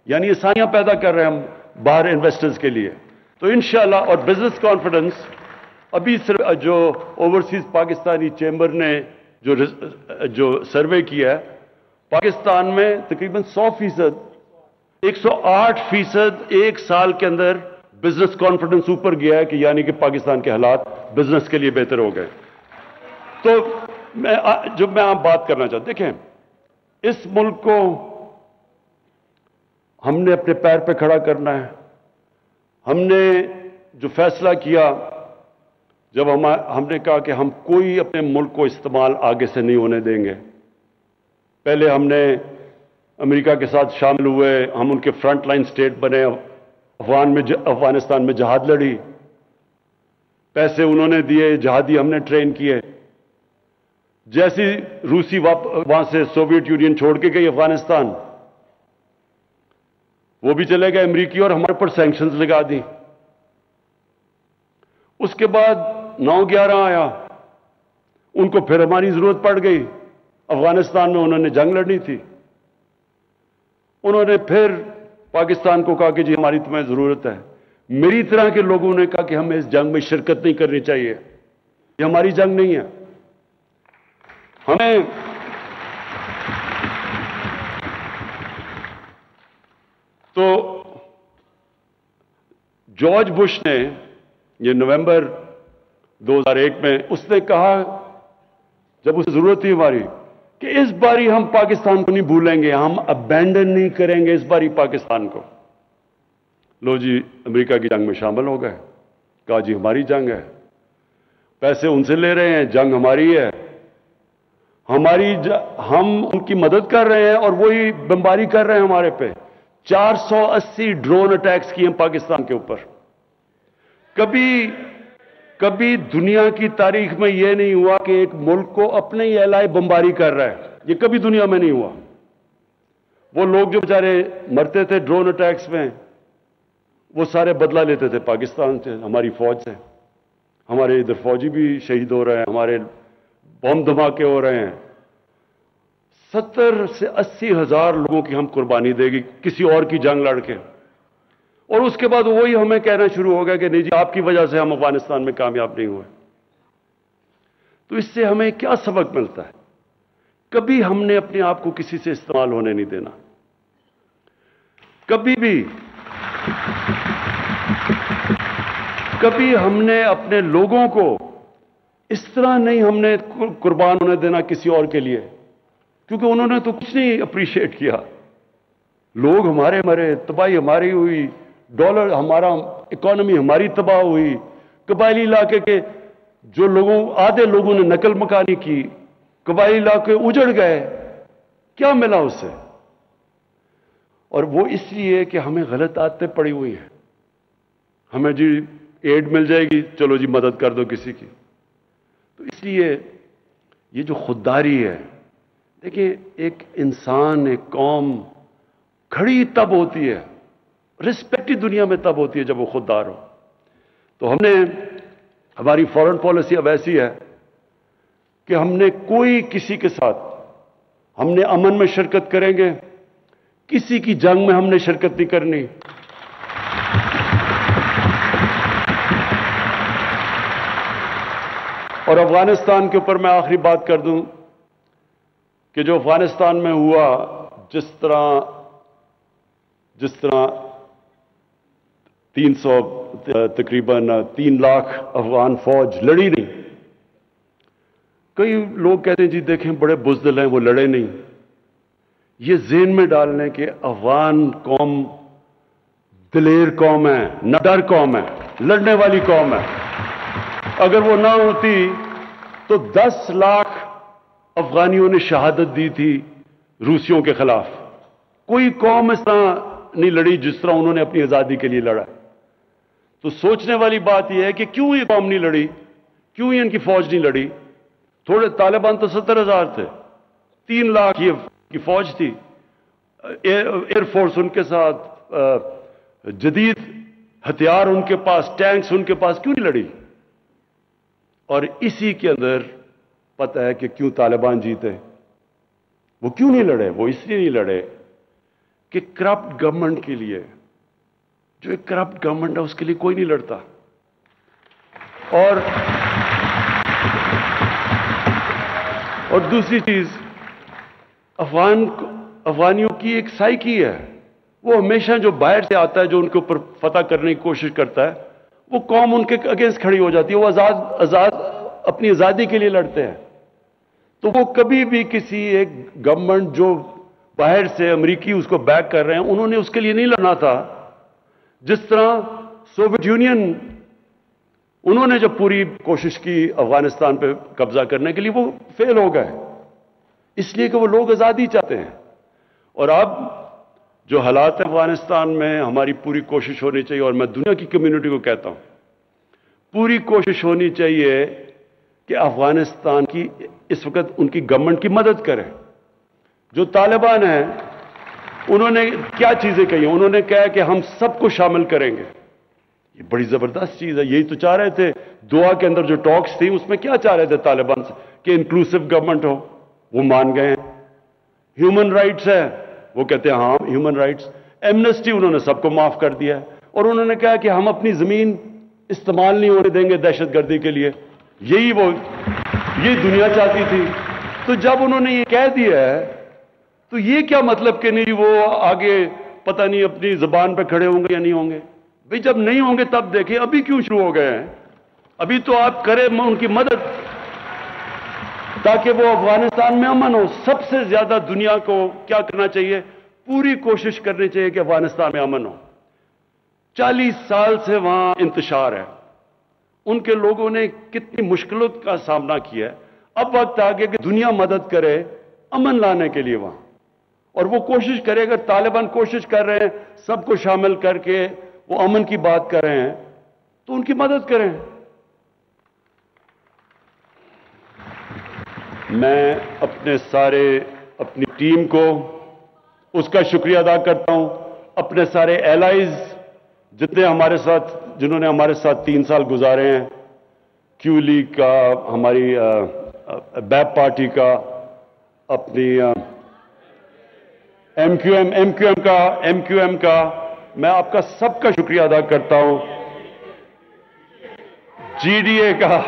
Speaker 1: یعنی آسانیاں پیدا کر رہے ہیں ہم باہر انویسٹرز کے لیے. تو انشاءاللہ، اور بزنس کانفیڈنس ابھی صرف جو اوورسیز پاکستانی چیمبر نے جو سروے کیا ہے، پاکستان میں تقریباً 100%، 108% ایک سال کے اندر بزنس کانفیڈنس اوپر گیا ہے، کہ یعنی کہ پاکستان کے حالات بزنس کے لیے بہتر ہو گئے. تو میں آپ بات کرنا چاہتا ہوں، دیکھیں اس ملک کو ہم نے اپنے پیر پہ کھڑا کرنا ہے. ہم نے جو فیصلہ کیا، جب ہم نے کہا کہ ہم کوئی اپنے ملک کو استعمال آگے سے نہیں ہونے دیں گے. پہلے ہم نے امریکہ کے ساتھ شامل ہوئے، ہم ان کے فرنٹ لائن سٹیٹ بنے، افغانستان میں جہاد لڑی، پیسے انہوں نے دیے، جہادی ہم نے ٹرین کیے. جیسی روسی وہاں سے سوویت یونین چھوڑ کے گئی افغانستان، وہ بھی چلے گئے امریکی، اور ہمارے پر سینکشنز لگا دی. اس کے بعد 9/11 آیا، ان کو پھر ہماری ضرورت پڑ گئی. افغانستان میں انہوں نے جنگ لڑنی تھی. انہوں نے پھر پاکستان کو کہا کہ جی ہماری تمہیں ضرورت ہے. میری طرح کے لوگوں نے کہا کہ ہمیں اس جنگ میں شرکت نہیں کرنی چاہیے، یہ ہماری جنگ نہیں ہے. ہمیں تو جارج بش نے، یہ نومبر 2001 میں اس نے کہا، جب اسے ضرورت تھی ہماری، کہ اس باری ہم پاکستان کو نہیں بھولیں گے، ہم ابینڈن نہیں کریں گے اس باری پاکستان کو. لو جی امریکہ کی جنگ میں شامل ہو گئے. کہا جی ہماری جنگ ہے، پیسے ان سے لے رہے ہیں، جنگ ہماری ہے، ہم ان کی مدد کر رہے ہیں اور وہی بمباری کر رہے ہیں ہمارے پہ. 480 ڈرون اٹیکس کیے ہیں پاکستان کے اوپر. کبھی دنیا کی تاریخ میں یہ نہیں ہوا کہ ایک ملک کو اپنے ہی الائے بمباری کر رہا ہے. یہ کبھی دنیا میں نہیں ہوا. وہ لوگ جو بیچارے مرتے تھے ڈرون اٹیکس میں، وہ سارے بدلہ لیتے تھے پاکستان سے، ہماری فوج سے. ہمارے ادھر فوجی بھی شہید ہو رہے ہیں، ہمارے بم دھماکے ہو رہے ہیں. 70 से 80 हजार लोगों की हम कुर्बानी देगी किसी और की जंग लड़ के, और उसके बाद वही हमें कहना शुरू हो गया कि नहीं जी आपकी वजह से हम अफगानिस्तान में कामयाब नहीं हुए। तो इससे हमें क्या सबक मिलता है? कभी हमने अपने आप को किसी से इस्तेमाल होने नहीं देना, कभी हमने अपने लोगों को इस तरह नहीं हमने कुर्बान होने देना किसी और के लिए, क्योंकि उन्होंने तो कुछ नहीं अप्रिशिएट किया। लोग हमारे मरे, तबाही हमारी हुई, डॉलर हमारा, इकोनॉमी हमारी तबाह हुई, कबायली इलाके के जो लोगों, आधे लोगों ने नकल मकानी की, कबायली इलाके उजड़ गए, क्या मिला उससे? और वो इसलिए कि हमें गलत आदतें पड़ी हुई हैं। हमें जी एड मिल जाएगी, चलो जी मदद कर दो किसी की। तो इसलिए ये जो खुददारी है, देखिए एक इंसान, एक कौम खड़ी तब होती है, रिस्पेक्टेड दुनिया में तब होती है जब वो खुददार हो। तो हमारी फॉरेन पॉलिसी अब ऐसी है कि हमने कोई किसी के साथ, हमने अमन में शिरकत करेंगे, किसी की जंग में हमने शिरकत नहीं करनी। और अफगानिस्तान के ऊपर मैं आखिरी बात कर दूं कि जो अफगानिस्तान में हुआ, जिस तरह 300 तकरीबन 3 लाख अफगान फौज लड़ी नहीं। कई लोग कहते हैं जी देखें बड़े बुज़दिल हैं, वो लड़े नहीं। ये ज़हन में डालने के अफगान कौम दिलेर कौम है, न डर कौम है, लड़ने वाली कौम है। अगर वो ना होती तो 10 लाख अफगानियों ने शहादत दी थी रूसियों के खिलाफ। कोई कौम इस तरह नहीं लड़ी जिस तरह उन्होंने अपनी आजादी के लिए लड़ा। तो सोचने वाली बात यह है कि क्यों ये कौम नहीं लड़ी, क्यों इनकी फौज नहीं लड़ी? थोड़े तालिबान तो 70,000 थे, 3 लाख ये की फौज थी, एयरफोर्स उनके साथ, जदीद हथियार उनके पास, टैंक्स उनके पास, क्यों नहीं लड़ी? और इसी के अंदर पता है कि क्यों तालिबान जीते। वो क्यों नहीं लड़े? वो इसलिए नहीं लड़े कि करप्ट गवर्नमेंट के लिए, जो एक करप्ट गवर्नमेंट है उसके लिए कोई नहीं लड़ता। और दूसरी चीज, अफगानियों की एक साइकी है, वो हमेशा जो बाहर से आता है, जो उनके ऊपर फतह करने की कोशिश करता है, वो कौम उनके अगेंस्ट खड़ी हो जाती है। वो आजाद अपनी आजादी के लिए लड़ते हैं। तो वो कभी भी किसी एक गवर्नमेंट जो बाहर से अमेरिकी उसको बैक कर रहे हैं, उन्होंने उसके लिए नहीं लड़ना था। जिस तरह सोवियत यूनियन, उन्होंने जब पूरी कोशिश की अफगानिस्तान पे कब्जा करने के लिए, वो फेल हो गए, इसलिए कि वो लोग आजादी चाहते हैं। और अब जो हालात है अफगानिस्तान में, हमारी पूरी कोशिश होनी चाहिए, और मैं दुनिया की कम्युनिटी को कहता हूं, पूरी कोशिश होनी चाहिए कि अफगानिस्तान की इस वक्त उनकी गवर्नमेंट की मदद करें। जो तालिबान है, उन्होंने क्या चीजें कही? उन्होंने कहा कि हम सबको शामिल करेंगे। ये बड़ी जबरदस्त चीज है। यही तो चाह रहे थे दोहा के अंदर जो टॉक्स थी, उसमें क्या चाह रहे थे तालिबान से? कि इंक्लूसिव गवर्नमेंट हो। वो मान गए हैं। ह्यूमन राइट्स है, वो कहते हैं हाँ ह्यूमन राइट्स। एमनेस्टी, उन्होंने सबको माफ कर दिया है। और उन्होंने कहा कि हम अपनी जमीन इस्तेमाल नहीं होने देंगे दहशतगर्दी के लिए। ये दुनिया चाहती थी। तो जब उन्होंने ये कह दिया है, तो ये क्या मतलब कि नहीं वो आगे पता नहीं अपनी जुबान पे खड़े होंगे या नहीं होंगे? भाई जब नहीं होंगे तब देखें, अभी क्यों शुरू हो गए हैं? अभी तो आप करें उनकी मदद, ताकि वो अफगानिस्तान में अमन हो। सबसे ज्यादा दुनिया को क्या करना चाहिए? पूरी कोशिश करनी चाहिए कि अफगानिस्तान में अमन हो। 40 साल से वहां इंतशार है, उनके लोगों ने कितनी मुश्किलों का सामना किया है। अब वक्त आ गया कि दुनिया मदद करे अमन लाने के लिए वहां, और वो कोशिश करे। अगर तालिबान कोशिश कर रहे हैं सबको शामिल करके वो अमन की बात कर रहे हैं, तो उनकी मदद करें। मैं अपनी टीम को उसका शुक्रिया अदा करता हूं, अपने सारे एलाइज जिन्होंने हमारे साथ 3 साल गुजारे हैं, क्यू लीग का, हमारी बैप पार्टी का, अपनी एम क्यू एम का मैं आपका सबका शुक्रिया अदा करता हूं, GDA का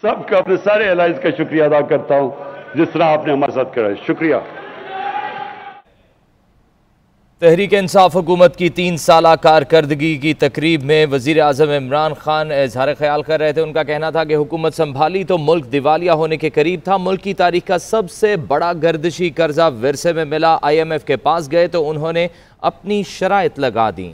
Speaker 1: सबका, अपने सारे एलाइज का शुक्रिया अदा करता हूं जिस तरह आपने हमारे साथ करा है। शुक्रिया।
Speaker 2: तहरीक इंसाफ हुकूमत की 3 साला कारकर्दगी की तकरीब में वज़ीर आज़म इमरान खान इज़हार ख्याल कर रहे थे। उनका कहना था कि हुकूमत संभाली तो मुल्क दिवालिया होने के करीब था। मुल्क की तारीख का सबसे बड़ा गर्दिशी कर्जा विरसे में मिला। IMF के पास गए तो उन्होंने अपनी शराइत लगा दी।